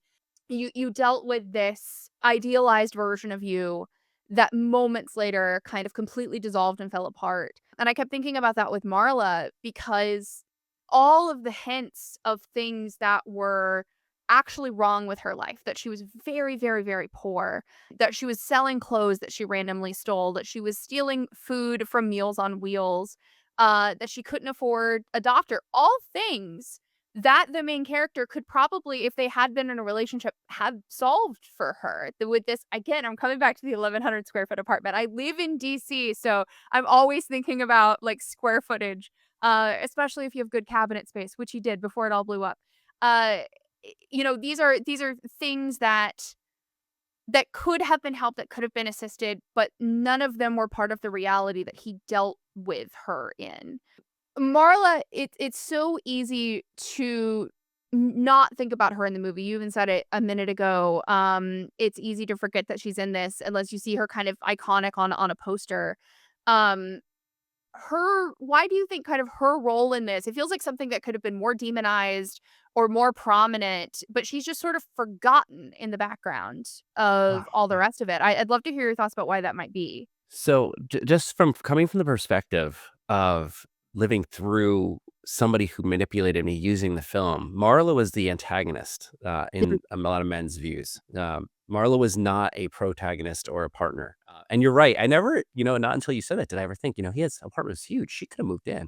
You dealt with this idealized version of you that moments later kind of completely dissolved and fell apart. And I kept thinking about that with Marla because all of the hints of things that were actually wrong with her life, that she was very, very, very poor, that she was selling clothes that she randomly stole, that she was stealing food from Meals on Wheels, that she couldn't afford a doctor, all things that the main character could probably, if they had been in a relationship, have solved for her. With this, again, I'm coming back to the 1,100 square foot apartment. I live in DC, so I'm always thinking about like square footage, especially if you have good cabinet space, which he did before it all blew up. Uh, these are things that could have been helped, that could have been assisted, but none of them were part of the reality that he dealt with her in. Marla, it's so easy to not think about her in the movie. You even said it a minute ago. It's easy to forget that she's in this unless you see her kind of iconic on a poster. Um, why do you think kind of her role in this? It feels like something that could have been more demonized or more prominent, but she's just sort of forgotten in the background of ah, all the yeah. rest of it. I'd love to hear your thoughts about why that might be. So just from coming from the perspective of living through somebody who manipulated me using the film. Marla was the antagonist in a lot of men's views. Marla was not a protagonist or a partner. And you're right. I never, not until you said that did I ever think, his apartment was huge. She could have moved in.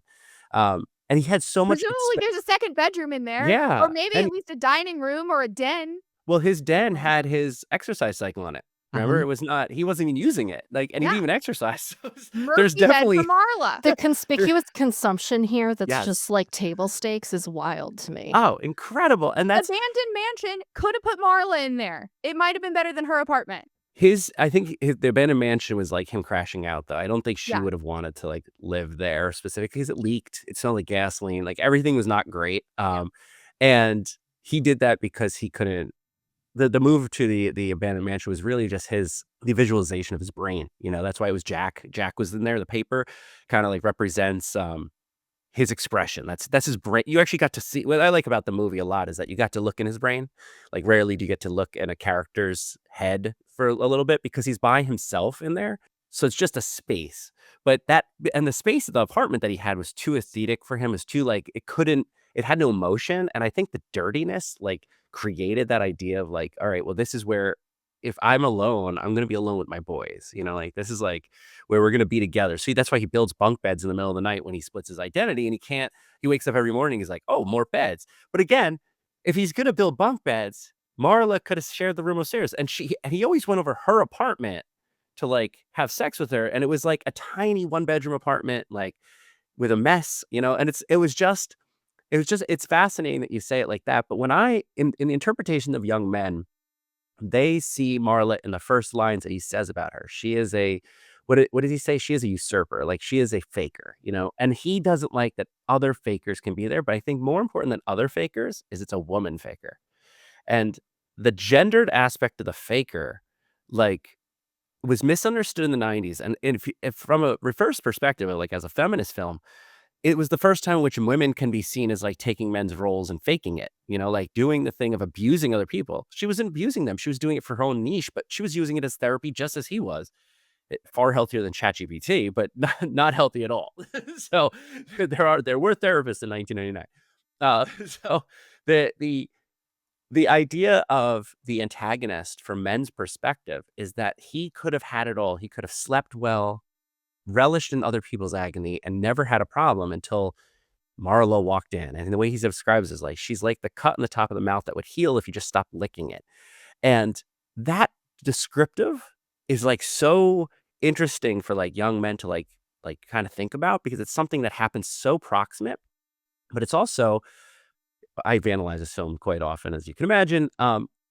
And he had so much. Presumably there's a second bedroom in there. Yeah. Or maybe at least a dining room or a den. Well, his den had his exercise cycle on it. Remember, Mhm. he wasn't even using it. Like, and he didn't even exercise. So there's Murphy bed definitely, for Marla. The conspicuous consumption here that's Yes. just like table stakes is wild to me. oh, incredible. And that's Abandoned mansion could have put Marla in there. It might have been better than her apartment. the abandoned mansion was like him crashing out, though. I don't think she Yeah. would have wanted to like live there specifically because it leaked. It smelled like gasoline. Like everything was not great. And he did that because he couldn't. The move to the abandoned mansion was really just the visualization of his brain. That's why it was Jack. Jack was in there. The paper kind of like represents his expression. That's his brain. You actually got to see what I like about the movie a lot is that you got to look in his brain. Like rarely do you get to look in a character's head for a little bit because he's by himself in there. So it's just a space. But the space of the apartment that he had was too aesthetic for him. It was too like it had no emotion. And I think the dirtiness like created that idea of like, all right, well, this is where if I'm alone, I'm going to be alone with my boys. Like this is like where we're going to be together. See, that's why he builds bunk beds in the middle of the night when he splits his identity and he wakes up every morning. He's like, oh, more beds. But again, if he's going to build bunk beds, Marla could have shared the room upstairs and he always went over her apartment to like have sex with her. And it was like a tiny 1-bedroom apartment, like with a mess, and it's fascinating that you say it like that. But when in the interpretation of young men, they see Marla in the first lines that he says about her. She is what does he say? She is a usurper. Like she is a faker, and he doesn't like that other fakers can be there. But I think more important than other fakers is it's a woman faker. And the gendered aspect of the faker, like was misunderstood in the 90s. And if from a reverse perspective, like as a feminist film, it was the first time in which women can be seen as like taking men's roles and faking it, like doing the thing of abusing other people. She wasn't abusing them. She was doing it for her own niche, but she was using it as therapy just as he was. Far healthier than ChatGPT, but not healthy at all. So there were therapists in 1999. So the idea of the antagonist from men's perspective is that he could have had it all. He could have slept well, relished in other people's agony, and never had a problem until Marla walked in. And the way he describes is like, she's like the cut in the top of the mouth that would heal if you just stopped licking it. And that descriptive is like so interesting for like young men to like kind of think about because it's something that happens so proximate, but it's also, I've analyzed this film quite often, as you can imagine.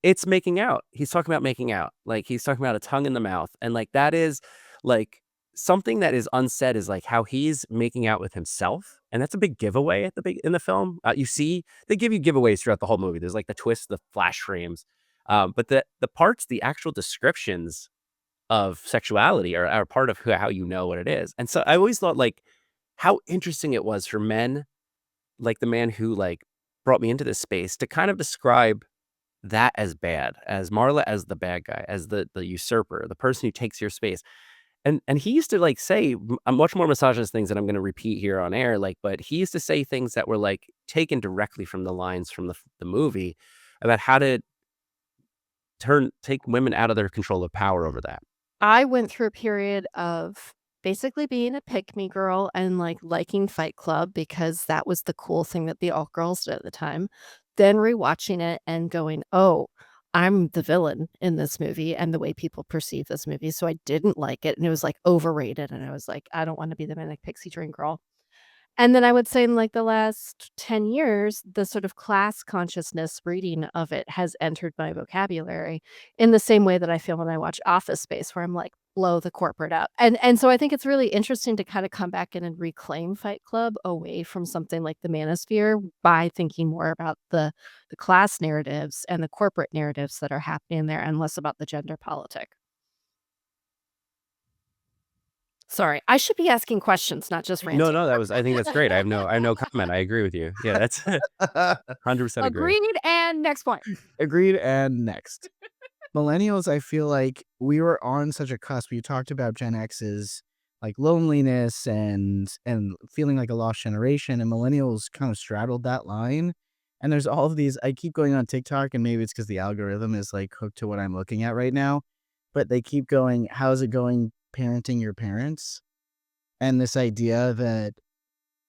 It's making out. He's talking about making out. Like he's talking about a tongue in the mouth. And like that is like something that is unsaid is like how he's making out with himself. And that's a big giveaway in the film. You see, they give you giveaways throughout the whole movie. There's like the twists, the flash frames. But the parts, the actual descriptions of sexuality are part of how you know what it is. And so I always thought like how interesting it was for men, like the man who like brought me into this space to kind of describe that as bad, as Marla as the bad guy, as the usurper, the person who takes your space. And he used to like say much more misogynist things that I'm going to repeat here on air. Like, but he used to say things that were like taken directly from the lines from the movie about how to take women out of their control of power over that. I went through a period of basically being a pick-me girl and like liking Fight Club because that was the cool thing that the alt girls did at the time. Then rewatching it and going, oh, I'm the villain in this movie and the way people perceive this movie. So I didn't like it and it was like overrated. And I was like, I don't want to be the manic pixie dream girl. And then I would say in like the last 10 years, the sort of class consciousness reading of it has entered my vocabulary in the same way that I feel when I watch Office Space, where I'm like, blow the corporate up. And so I think it's really interesting to kind of come back in and reclaim Fight Club away from something like the manosphere by thinking more about the class narratives and the corporate narratives that are happening there and less about the gender politic. Sorry, I should be asking questions, not just ranting. No, I think that's great. I have no comment. I agree with you. Yeah, that's 100% agree. Agreed. And next point. Agreed. And next. Millennials, I feel like we were on such a cusp. You talked about Gen X's like loneliness and feeling like a lost generation, and millennials kind of straddled that line. And there's all of these. I keep going on TikTok, and maybe it's because the algorithm is like hooked to what I'm looking at right now, but they keep going, how's it going parenting your parents? And this idea that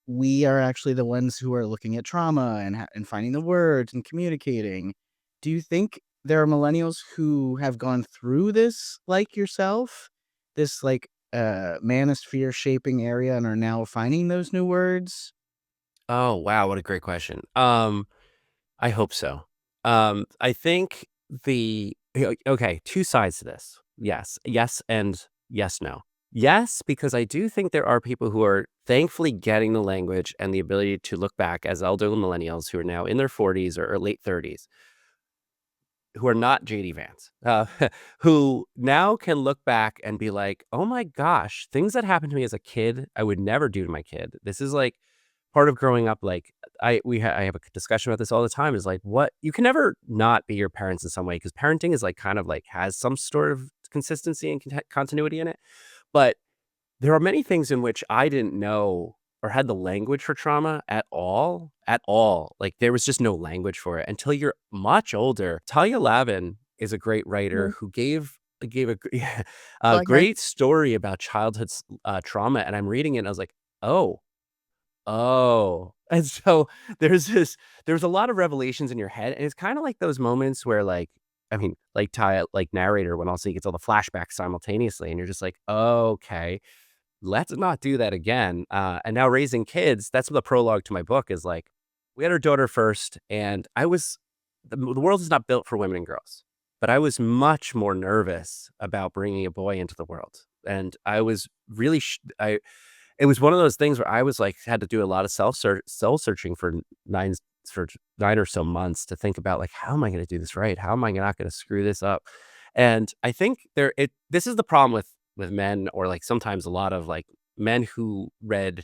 we are actually the ones who are looking at trauma and finding the words and communicating. Do you think there are millennials who have gone through this like yourself? This like manosphere shaping area and are now finding those new words? Oh, wow, what a great question. I hope so. I think okay, two sides to this. Yes. Yes, and yes, no. Yes, because I do think there are people who are thankfully getting the language and the ability to look back as elder millennials who are now in their 40s or late 30s, who are not JD Vance, who now can look back and be like, "Oh my gosh, things that happened to me as a kid, I would never do to my kid." This is like part of growing up. Like I have a discussion about this all the time. Is like, what you can never not be your parents in some way, because parenting is like kind of like has some sort of consistency and continuity in it. But there are many things in which I didn't know or had the language for trauma at all. Like, there was just no language for it until you're much older. Talia Lavin is a great writer Mhm. who gave a yeah, a Like her. great story about childhood trauma, and I'm reading it, and I was like, "Oh, oh." And so there's a lot of revelations in your head, and it's kinda like those moments where, like I mean, like Taya like narrator when also he gets all the flashbacks simultaneously, and you're just like, "Okay." Let's not do that again. And now raising kids, that's what the prologue to my book is like. We had our daughter first, and the world is not built for women and girls, but I was much more nervous about bringing a boy into the world. And I was really, it was one of those things where I was like, had to do a lot of soul searching for 9 or so months to think about like, how am I going to do this right? How am I not going to screw this up? And I think this is the problem with men, or like sometimes a lot of like men who read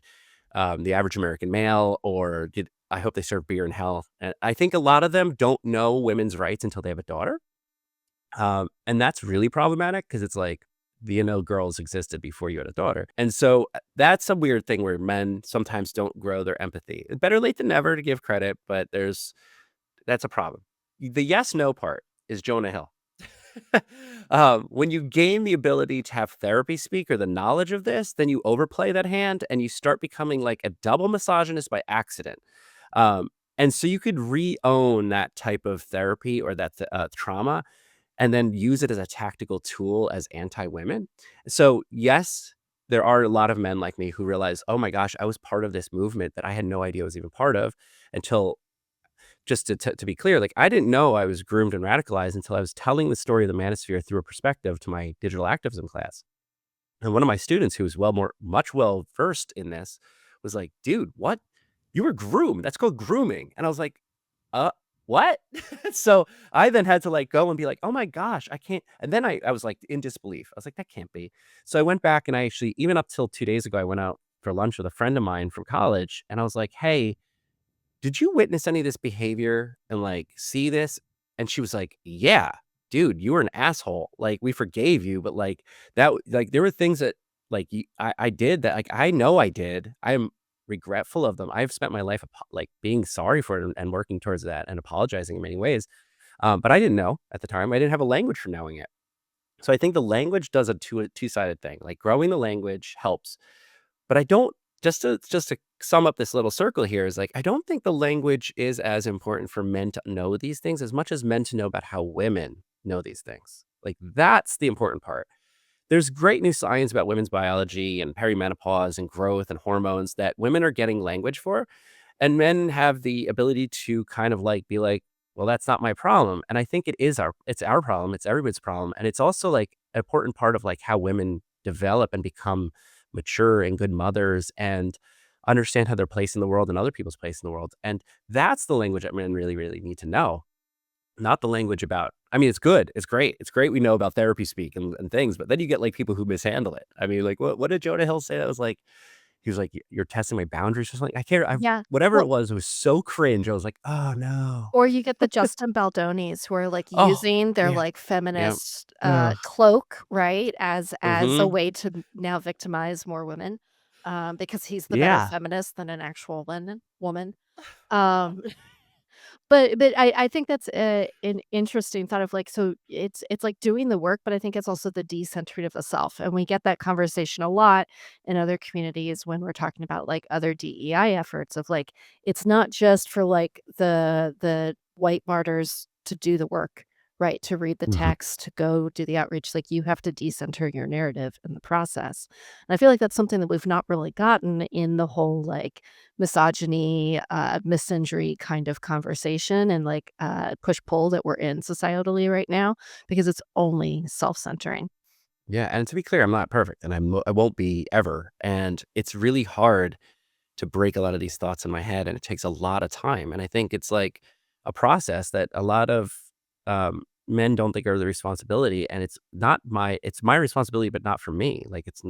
The Average American Male or did I Hope They Serve Beer in Hell. And I think a lot of them don't know women's rights until they have a daughter. And that's really problematic because it's like the girls existed before you had a daughter. And so that's a weird thing where men sometimes don't grow their empathy. Better late than never to give credit, but that's a problem. The yes no part is Jonah Hill. When you gain the ability to have therapy speak or the knowledge of this, then you overplay that hand and you start becoming like a double misogynist by accident. And so you could re-own that type of therapy or that trauma and then use it as a tactical tool as anti-women. So yes, there are a lot of men like me who realize, oh my gosh, I was part of this movement that I had no idea I was even part of until just to be clear, like I didn't know I was groomed and radicalized until I was telling the story of the manosphere through a perspective to my digital activism class. And one of my students who was much well versed in this was like, dude, what? You were groomed. That's called grooming. And I was like, uh, what? So I then had to like go and be like, oh my gosh, I can't. And then I was like in disbelief. I was like, that can't be. So I went back and I actually, even up till 2 days ago, I went out for lunch with a friend of mine from college. And I was like, hey, did you witness any of this behavior and like see this? And she was like, yeah, dude, you were an asshole. Like we forgave you, but like like there were things that like I did that like I know I did. I'm regretful of them. I've spent my life like being sorry for it and working towards that and apologizing in many ways. But I didn't know at the time. I didn't have a language for knowing it. So I think the language does a two-sided thing. Like growing the language helps, but I don't just to sum up this little circle here is like, I don't think the language is as important for men to know these things as much as men to know about how women know these things. Like that's the important part. There's great new science about women's biology and perimenopause and growth and hormones that women are getting language for. And men have the ability to kind of like be like, well, that's not my problem. And I think it's our problem. It's everybody's problem. And it's also like an important part of like how women develop and become mature and good mothers and understand how their place in the world and other people's place in the world. And that's the language that men really, really need to know. Not the language about, I mean, it's good. It's great. It's great we know about therapy speak and things, but then you get like people who mishandle it. I mean, like what did Jonah Hill say? That was like, he was like, "You're testing my boundaries or something." I can't. I Yeah. Whatever Well, it was so cringe. I was like, "Oh no." or you get the Justin Baldonis who are, like, Oh using their, yeah. like, Yep. feminist, Ugh. cloak, right, as a Mm-hmm. way to now victimize more women, because he's the better Yeah. feminist than an actual woman. Um But I think that's an interesting thought of, like, so it's, like, doing the work, but I think it's also the decentering of the self, and we get that conversation a lot in other communities when we're talking about, like, other DEI efforts of, like, it's not just for, like, the white martyrs to do the work, right? To read the Mhm. text, to go do the outreach, like, you have to decenter your narrative in the process, and I feel like that's something that we've not really gotten in the whole, like, misogyny, misinjury kind of conversation and like push-pull that we're in societally right now because it's only self-centering. Yeah, and to be clear, I'm not perfect, and I won't be ever. And it's really hard to break a lot of these thoughts in my head, and it takes a lot of time. And I think it's like a process that a lot of men don't think are the responsibility, and it's my responsibility, but not for me. Like it's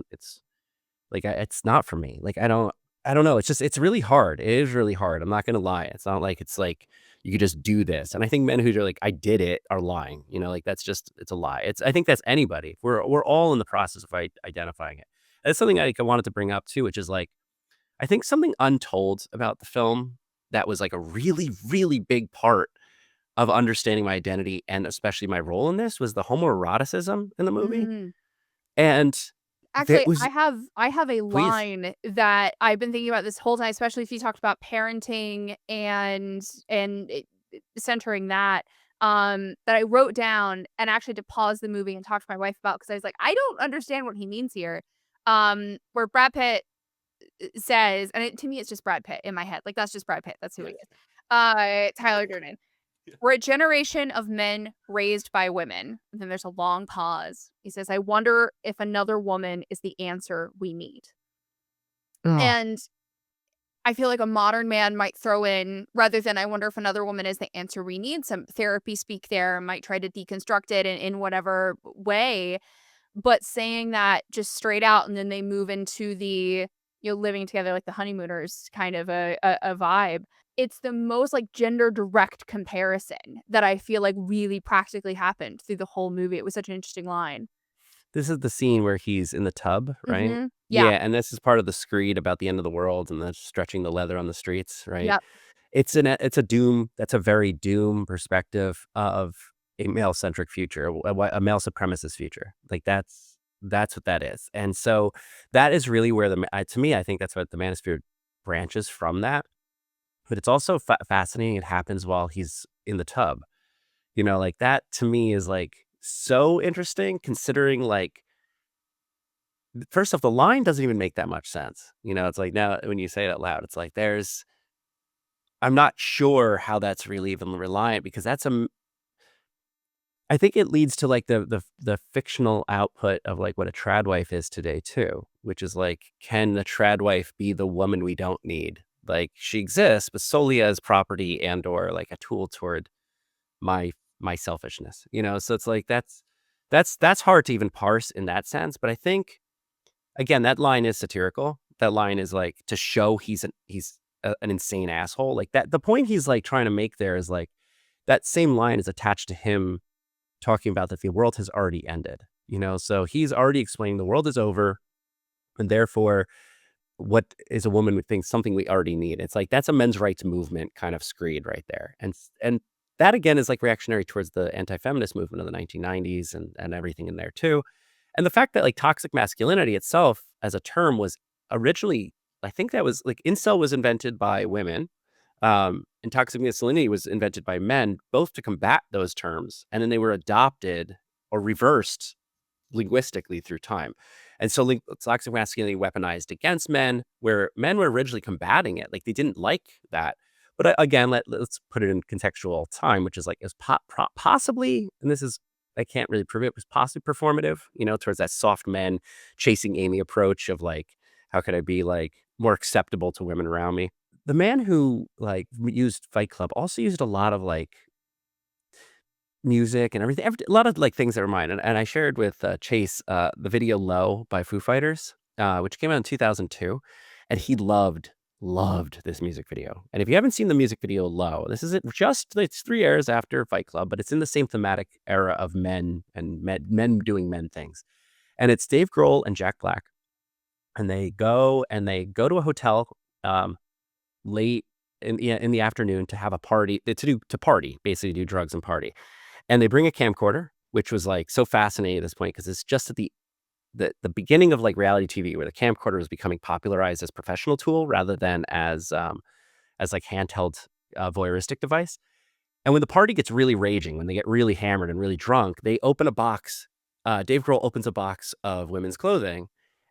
like it's not for me. Like I don't know. It's just it's really hard. It is really hard. I'm not gonna lie. It's not like it's like you could just do this. And I think men who are like I did it are lying. You know, like that's just it's a lie. It's I think that's anybody. We're all in the process of identifying it. That's something I wanted to bring up too, which is like I think something untold about the film that was like a really, really big part of understanding my identity and especially my role in this was the homoeroticism in the movie. Mm. And that Actually, was I have a please. line that I've been thinking about this whole time, especially if you talked about parenting and centering that, that I wrote down and actually had to pause the movie and talk to my wife about because I was like, "I don't understand what he means here." Where Brad Pitt says and to me, it's just Brad Pitt in my head, like, that's just Brad Pitt, that's who he is. Tyler Durden. "We're a generation of men raised by women." And then there's a long pause. He says, "I wonder if another woman is the answer we need." Oh, And I feel like a modern man might throw in, rather than "I wonder if another woman is the answer we need," some therapy speak there, might try to deconstruct it in whatever way. But saying that just straight out, and then they move into the, living together like the honeymooners kind of a vibe. It's the most, like, gender direct comparison that I feel like really practically happened through the whole movie. It was such an interesting line. This is the scene where he's in the tub, right? Mhm. Yeah. Yeah, and this is part of the screed about the end of the world and the stretching the leather on the streets, right? Yep. It's a doom that's a very doom perspective of a male-centric future, a male supremacist future. Like, that's what that is, and so that is really where to me, I think that's what the manosphere branches from that, but it's also fascinating it happens while he's in the tub. You know, like, that to me is, like, so interesting considering, like, first off, the line doesn't even make that much sense. You know, it's like now when you say it out loud, it's like I'm not sure how that's really even reliant because I think it leads to like the fictional output of like what a trad wife is today too, which is like, can the trad wife be the woman we don't need? Like she exists, but solely as property and or like a tool toward my my selfishness, you know? So it's like that's hard to even parse in that sense. But I think again, that line is satirical. That line is like to show an insane asshole. Like that the point he's like trying to make there is like that same line is attached to him talking about that the world has already ended. You know, so he's already explaining the world is over, and therefore, what is a woman would think something we already need. It's like that's a men's rights movement kind of screed right there, and that again is like reactionary towards the anti-feminist movement of the 1990s and everything in there too. And the fact that like toxic masculinity itself as a term was originally, I think that was like incel was invented by women, and toxic masculinity was invented by men, both to combat those terms, and then they were adopted or reversed linguistically through time. And so toxic masculinity weaponized against men, where men were originally combating it, like they didn't like that. But again, let's put it in contextual time, which is like is possibly, and this is I can't really prove it, was possibly performative, you know, towards that soft men chasing Amy approach of like, how could I be like more acceptable to women around me? The man who like used Fight Club also used a lot of like music and everything, a lot of like things that were mine. And I shared with Chase the video "Low" by Foo Fighters, which came out in 2002. and he loved this music video. And if you haven't seen the music video Low, this isn't just, it's 3 years after Fight Club, but it's in the same thematic era of men and men doing men things. And it's Dave Grohl and Jack Black, and they go to a hotel late in the afternoon to have a party, to party, basically do drugs and party. And they bring a camcorder, which was like so fascinating at this point because it's just at the beginning of like reality TV where the camcorder was becoming popularized as professional tool rather than as like handheld voyeuristic device. And when the party gets really raging, when they get really hammered and really drunk, they open a box. Dave Grohl opens a box of women's clothing,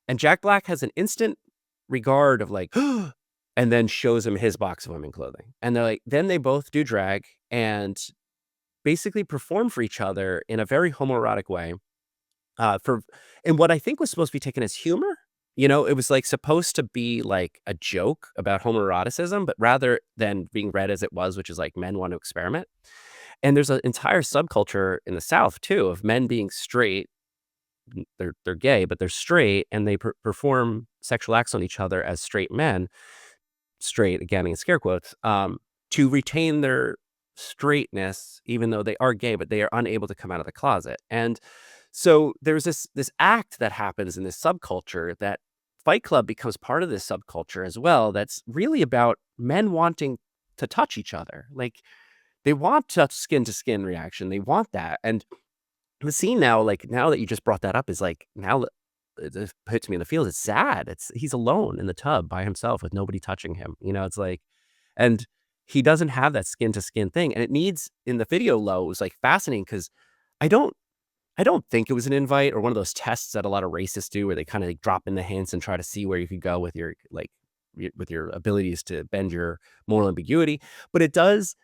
and Jack Black has an instant regard of like, and then shows him his box of women's clothing. And they're like, then they both do drag and basically perform for each other in a very homoerotic way. In what I think was supposed to be taken as humor. You know, it was like supposed to be like a joke about homoeroticism, but rather than being read as it was, which is like men want to experiment. And there's an entire subculture in the South too of men being straight. They're gay, but they're straight, and they perform sexual acts on each other as straight men. Straight again in scare quotes, to retain their straightness, even though they are gay, but they are unable to come out of the closet. And so there's this act that happens in this subculture that Fight Club becomes part of this subculture as well. That's really about men wanting to touch each other. Like they want skin to skin reaction. They want that. And the scene now, like now that you just brought that up, is like now it hits me in the feels. It's sad. He's alone in the tub by himself with nobody touching him. You know, it's like, and he doesn't have that skin to skin thing. And it needs in the video Low, it was like fascinating because I don't think it was an invite or one of those tests that a lot of racists do where they kind of like drop in the hints and try to see where you could go with your with your abilities to bend your moral ambiguity. But it does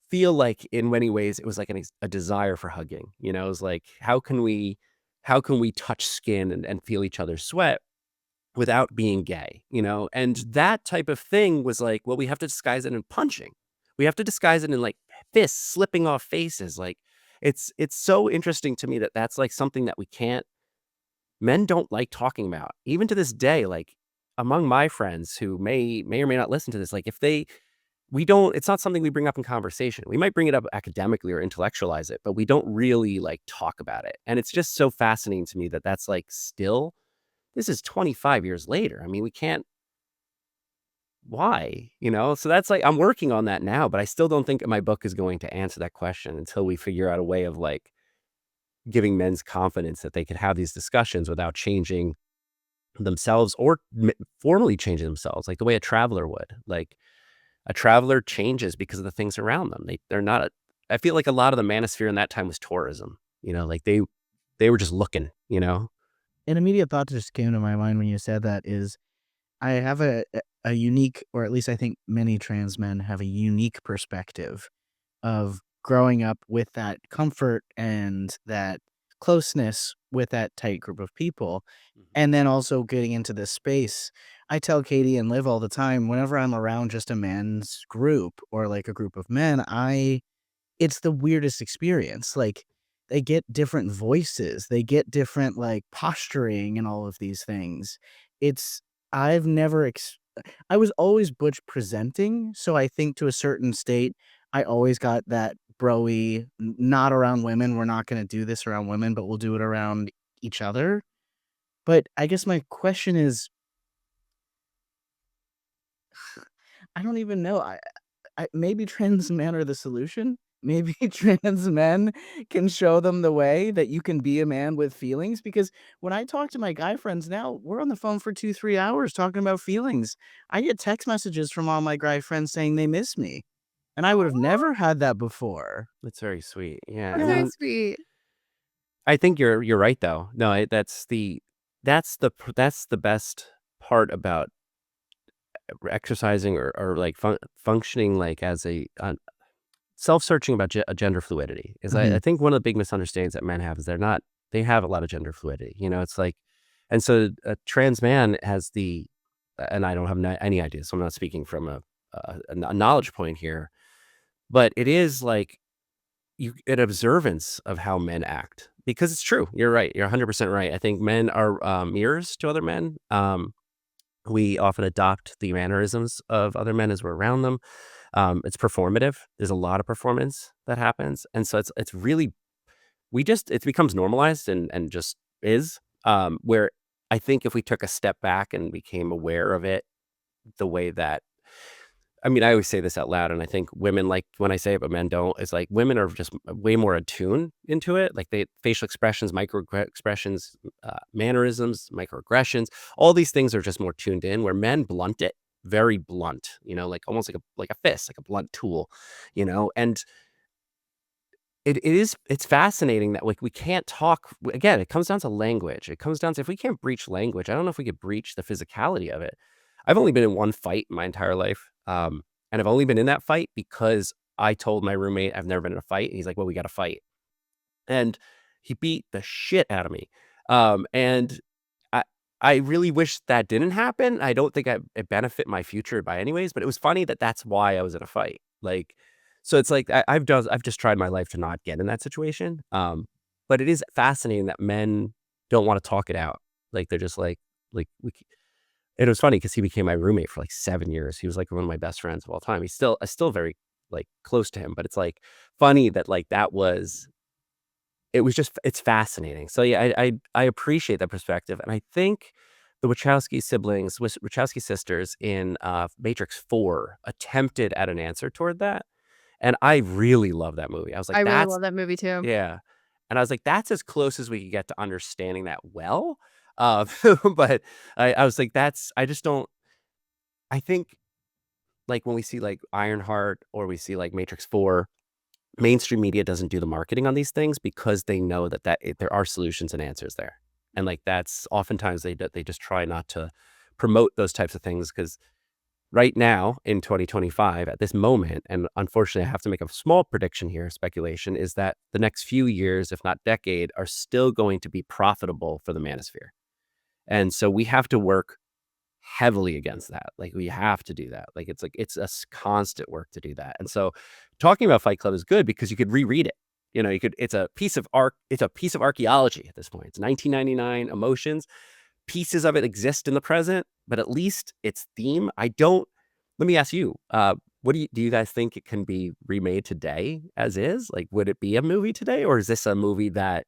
feel like in many ways it was like a desire for hugging. You know, it was like, how can we touch skin and feel each other's sweat without being gay, you know? And that type of thing was like, well, we have to disguise it in punching. We have to disguise it in like fists slipping off faces. Like it's so interesting to me that that's like something that men don't like talking about. Even to this day, like among my friends who may or may not listen to this, like it's not something we bring up in conversation. We might bring it up academically or intellectualize it, but we don't really like talk about it. And it's just so fascinating to me that that's like still, this is 25 years later. I mean, why, you know? So that's like, I'm working on that now, but I still don't think my book is going to answer that question until we figure out a way of like giving men's confidence that they could have these discussions without changing themselves or formally changing themselves, like the way a traveler would. Like, a traveler changes because of the things around them. They're not. I feel like a lot of the manosphere in that time was tourism. You know, like they were just looking. You know, An immediate thought that just came to my mind when you said that is I have a unique, or at least I think many trans men have a unique perspective of growing up with that comfort and that closeness with that tight group of people, and then also getting into this space. I tell Katie and Liv all the time, whenever I'm around just a men's group or like a group of men, it's the weirdest experience. Like they get different voices, they get different like posturing and all of these things. It's I've never I was always butch presenting, so I think to a certain state, I always got that broy, not around women. We're not going to do this around women, but we'll do it around each other. But I guess my question is, I don't even know. Maybe trans men are the solution. Maybe trans men can show them the way that you can be a man with feelings. Because when I talk to my guy friends now, we're on the phone for 2, 3 hours talking about feelings. I get text messages from all my guy friends saying they miss me. And I would have never had that before. that's very sweet. Yeah, That's I very mean, sweet. I think you're right though. No, that's the best part about exercising or like functioning like as a self-searching about gender fluidity is I think one of the big misunderstandings that men have is they have a lot of gender fluidity. You know, it's like, and so a trans man has and I don't have any idea, so I'm not speaking from a knowledge point here, but it is like an observance of how men act because it's true. You're right. You're 100% right. I think men are mirrors to other men. We often adopt the mannerisms of other men as we're around them. It's performative. There's a lot of performance that happens, and so it's really it becomes normalized and just is. Where I think if we took a step back and became aware of it, the way that I mean, I always say this out loud, and I think women like when I say it, but men don't. It's like women are just way more attuned into it. Like facial expressions, micro expressions, mannerisms, microaggressions, all these things are just more tuned in. Where men blunt it, very blunt. Like almost like a fist, like a blunt tool. And it's fascinating that like we can't talk again. It comes down to language. It comes down to if we can't breach language, I don't know if we could breach the physicality of it. I've only been in one fight in my entire life, and I've only been in that fight because I told my roommate I've never been in a fight, and he's like, "Well, we got to fight," and he beat the shit out of me. And I I really wish that didn't happen. I don't think it benefit my future by anyways, but it was funny that that's why I was in a fight. Like, so it's like I've just tried my life to not get in that situation. But it is fascinating that men don't want to talk it out. Like they're just like we. It was funny because he became my roommate for like 7 years. He was like one of my best friends of all time. I'm still very like close to him, but it's like funny that like it's fascinating. So yeah, I appreciate that perspective, and I think the Wachowski sisters in Matrix 4 attempted at an answer toward that, and I really love that movie. I was like, I really that's love that movie too. yeah, and I was like, that's as close as we could get to understanding that well. But I was like, I just don't. I think like when we see like Ironheart or we see like Matrix 4, mainstream media doesn't do the marketing on these things because they know there are solutions and answers there. And like that's oftentimes they just try not to promote those types of things because right now in 2025 at this moment, and unfortunately I have to make a small prediction here, speculation, is that the next few years, if not decade, are still going to be profitable for the manosphere. And so we have to work heavily against that. Like we have to do that. Like it's constant work to do that. And so talking about Fight Club is good because you could reread it. It's a piece of archaeology at this point. It's 1999 emotions. Pieces of it exist in the present, but at least its theme. Let me ask you, what do you guys think it can be remade today as is? Like, would it be a movie today, or is this a movie that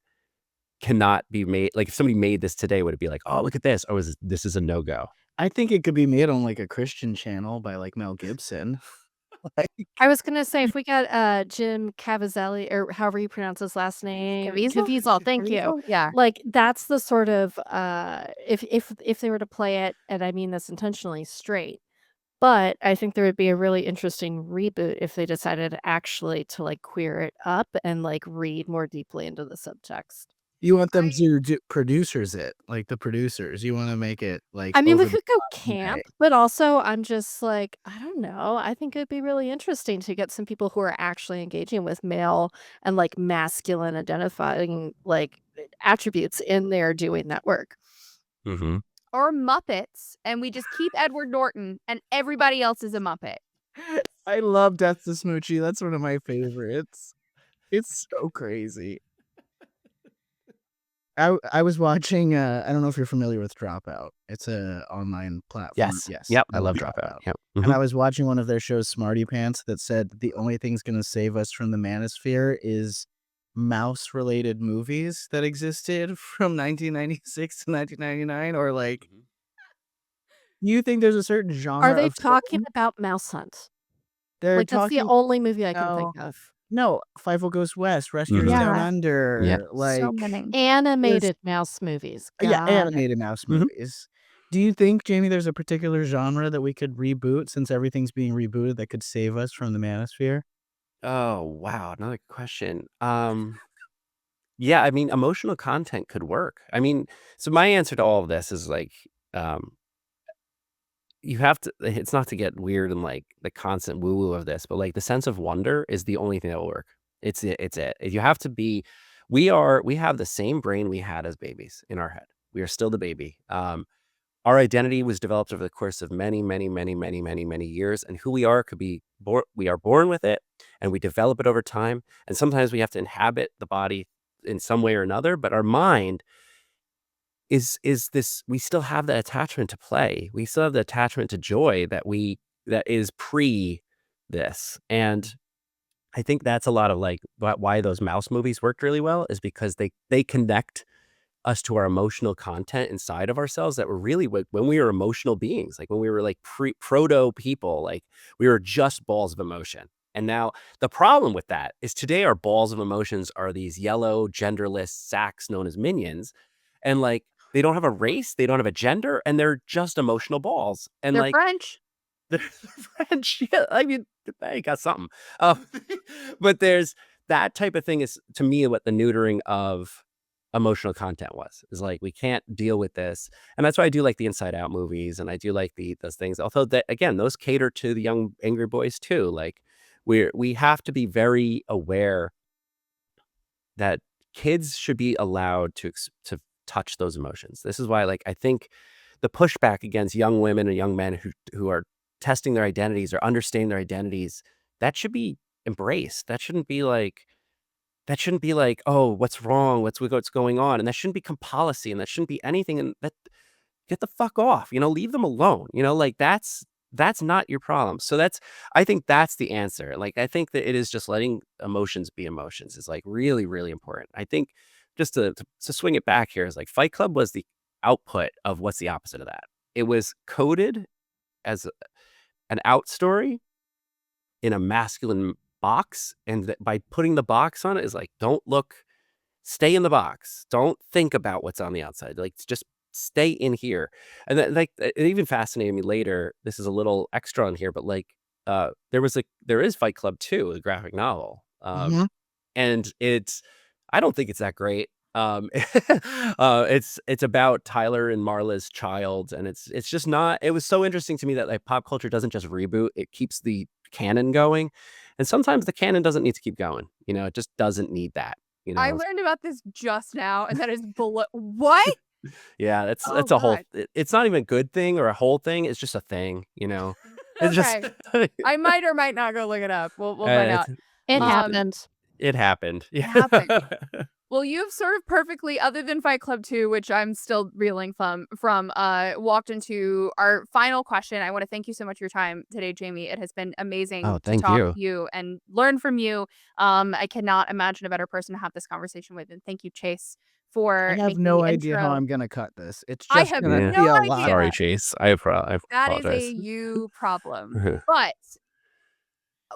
cannot be made? Like, if somebody made this today, would it be like, oh, look at this, or this is a no go? I think it could be made on like a Christian channel by like Mel Gibson. Like, I was gonna say if we got Jim Caviezel or however you pronounce his last name, Caviezel, thank you. Yeah. Like that's the sort of if they were to play it, and I mean this intentionally, straight. But I think there would be a really interesting reboot if they decided actually to like queer it up and like read more deeply into the subtext. you want them to do producers it, like the producers. You want to make it like I mean, we over the could go top camp, gay. but also I'm just like, I don't know. I think it'd be really interesting to get some people who are actually engaging with male and like masculine identifying like attributes in there doing that work. Mm-hmm. Or Muppets, and we just keep Edward Norton, and everybody else is a Muppet. I love Death to Smoochie. That's one of my favorites. It's so crazy. I was watching. I don't know if you're familiar with Dropout. It's a online platform. Yes. Yes. Yep. I I love love Dropout. Yep. And Mhm. I was watching one of their shows, Smarty Pants, that said the only thing's going to save us from the manosphere is mouse-related movies that existed from 1996 to 1999, or like, Mhm. you think there's a certain Are genre they of talking film? about Mouse Hunt? They're Like that's the talking. only movie I can think No, of. no, Five Goes West, Rescuers Mhm. Down Yeah, Yeah. Under, so like many. there's Animated mouse movies. yeah, Got it. animated mouse Mhm. movies. Do you think, Jamie, there's a particular genre that we could reboot since everything's being rebooted that could save us from the manosphere? Oh, wow. Another question. Yeah, I mean, emotional content could work. I mean, so my answer to all of this is like, um, you have to, it's not to get weird and like the constant woo woo of this, but like the sense of wonder is the only thing that will work. It's it. You have to be, we have the same brain we had as babies in our head. We are still the baby. Our identity was developed over the course of many, many, many, many, many, many years. And who we are could be born, we are born with it and we develop it over time. And sometimes we have to inhabit the body in some way or another, but our mind is this, we still have that attachment to play. We still have the attachment to joy that is pre this. And I think that's a lot of like why those mouse movies worked really well, is because they connect us to our emotional content inside of ourselves that were really when we were emotional beings, like when we were like proto people, like we were just balls of emotion. And now the problem with that is today our balls of emotions are these yellow genderless sacks known as minions. And like they don't have a race, they don't have a gender, and they're just emotional balls. And They're like French. the French, yeah, I mean, they got something. Um, but there's that type of thing is to me what the neutering of emotional content was. Is like we can't deal with this, and that's why I do like the Inside Out movies, and I do like those things. Although that again, those cater to the young angry boys too. Like we have to be very aware that kids should be allowed to touch those emotions. This is why, like, I think the pushback against young women and young men who are testing their identities or understanding their identities, that should be embraced. That shouldn't be like, oh, what's wrong? What's going on? And that shouldn't become policy, and that shouldn't be anything. And that get the fuck off. Leave them alone. Like that's not your problem. So I think that's the answer. Like I think that it is just letting emotions be emotions is like really, really important. I think just to swing it back here is like Fight Club was the output of what's the opposite of that. It was coded as an out story in a masculine box, and by putting the box on it is like, don't look, stay in the box, don't think about what's on the outside, like just stay in here. And then like it even fascinated me later, this is a little extra on here, but like there is Fight Club 2, a graphic novel, Mhm. and I don't think it's that great. It's about Tyler and Marla's child, and it's just not. It was so interesting to me that like pop culture doesn't just reboot; it keeps the canon going, and sometimes the canon doesn't need to keep going. It just doesn't need that. I learned about this just now, and that is what? Yeah, Oh that's a whole. God. It's not even a good thing or a whole thing. It's just a thing. It's just. Okay. I might or might not go look it up. We'll find it's, out. It it's happened. it happened. It Yeah. happened. Well, you've sort of perfectly, other than Fight Club 2, which I'm still reeling from, walked into our final question. I want to thank you so much for your time today, Jamie. It has been Oh, amazing to thank talk you. to you and learn from you. I cannot imagine a better person to have this conversation with. And thank you, Chase, I for have making no the idea how intro. I'm gonna cut this. It's I just have gonna Yeah. be no a lot idea. Sorry, of Chase. I That is a apologize. you problem. But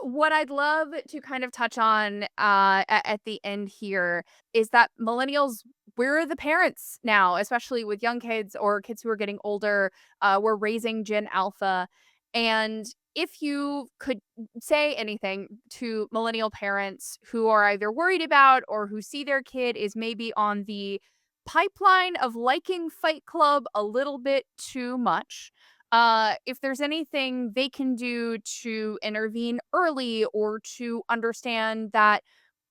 what I'd love to kind of touch on at the end here is that millennials, we're the parents now, especially with young kids or kids who are getting older. We're raising Gen Alpha. And if you could say anything to millennial parents who are either worried about or who see their kid is maybe on the pipeline of liking Fight Club a little bit too much, if there's anything they can do to intervene early or to understand that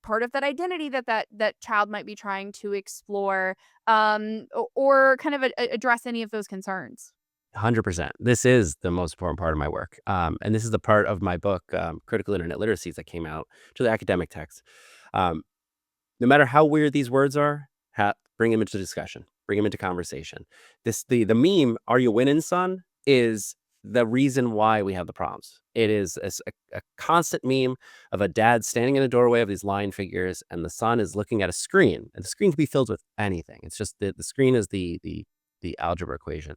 part of that identity that child might be trying to explore, or kind of address any of those concerns. 100%. This is the most important part of my work. And this is the part of my book, Critical Internet Literacies, that came out to the academic text. Um, no matter how weird these words are, bring them into discussion, bring them into conversation. The meme, "Are you winning, son?" is the reason why we have the problems. It is a constant meme of a dad standing in a doorway of these line figures, and the son is looking at a screen, and the screen can be filled with anything. It's just the screen is the algebra equation,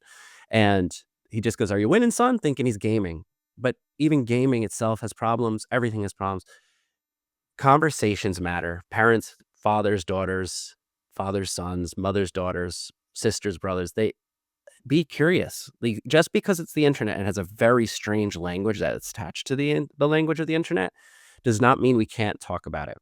and he just goes, "Are you winning, son?" Thinking he's gaming, but even gaming itself has problems. Everything has problems. Conversations matter. Parents, fathers, daughters, fathers, sons, mothers, daughters, sisters, brothers, they be curious. Like, just because it's the internet and has a very strange language that's attached to the language of the internet does not mean we can't talk about it.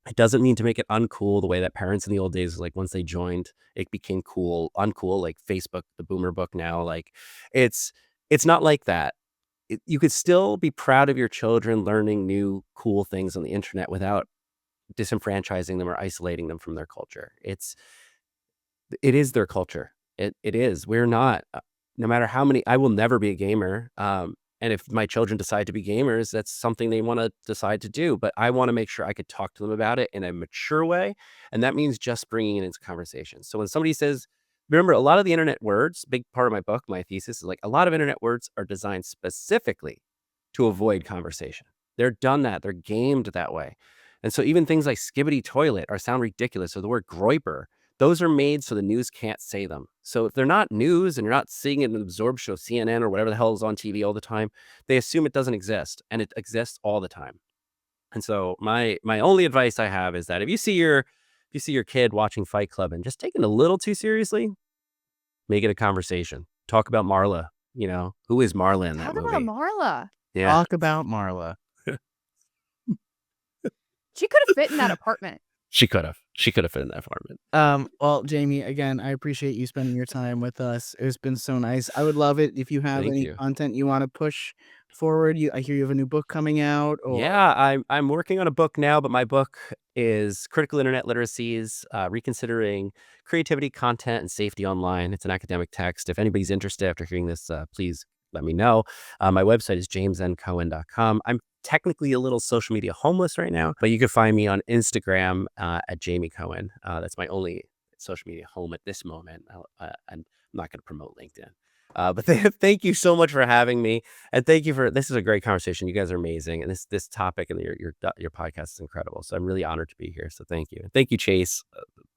It doesn't mean to make it uncool the way that parents in the old days, like once they joined, it became uncool, like Facebook, the boomer book now. Like it's not like that. You could still be proud of your children learning new cool things on the internet without disenfranchising them or isolating them from their culture. It is their culture. It is. We're not. No matter how many, I will never be a gamer. And if my children decide to be gamers, that's something they want to decide to do. But I want to make sure I could talk to them about it in a mature way, and that means just bringing it into conversation. So when somebody says remember, a lot of the internet words, big part of my book, my thesis is like a lot of internet words are designed specifically to avoid conversation. They're done that. They're gamed that way. And so even things like skibbity toilet sound ridiculous. So the word groiper, those are made so the news can't say them. So if they're not news and you're not seeing it in an absorbed show, CNN or whatever the hell is on TV all the time, they assume it doesn't exist, and it exists all the time. And so my only advice I have is that if you see your kid watching Fight Club and just taking it a little too seriously, make it a conversation. Talk about Marla. Who is Marla in that Talk movie? about Marla. Yeah, Talk about Marla. She could have fit in that apartment. she could have fit in that apartment. Well, Jamie, again, I appreciate you spending your time with us. It's been so nice. I would love it if you have Thank any you. content you want to push forward. I hear you have a new book coming out. Or Yeah, I'm working on a book now, but my book is Critical Internet Literacies, Reconsidering Creativity, Content, and Safety Online. It's an academic text. If anybody's interested after hearing this, please let me know. My website is jamesncohen.com. I'm technically a little social media homeless right now, but you can find me on Instagram at Jamie Cohen. That's my only social media home at this moment. I'm not going to promote LinkedIn. But thank you so much for having me, and thank you this is a great conversation. You guys are amazing, and this topic and your podcast is incredible. So I'm really honored to be here. So thank you, thank you, Chase.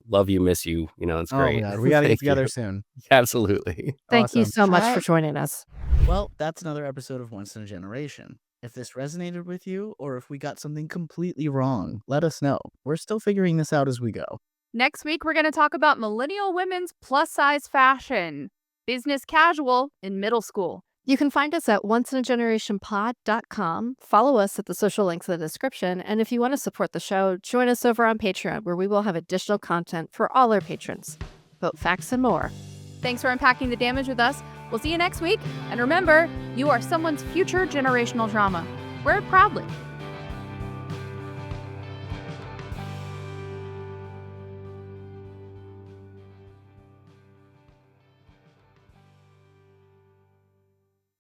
Love you, miss you. It's oh my great. God, we got to get Thank together you. soon. Absolutely. Thank you Awesome. so much All for right. joining us. Well, that's another episode of Once in a Generation. If this resonated with you, or if we got something completely wrong, let us know. We're still figuring this out as we go. Next week, we're going to talk about millennial women's plus-size fashion, business casual in middle school. You can find us at onceinagенerationpod.com. Follow us at the social links in the description. And if you want to support the show, join us over on Patreon, where we will have additional content for all our patrons. Vote facts and more. Thanks for unpacking the damage with us. We'll see you next week. And remember, you are someone's future generational trauma. Wear it proudly.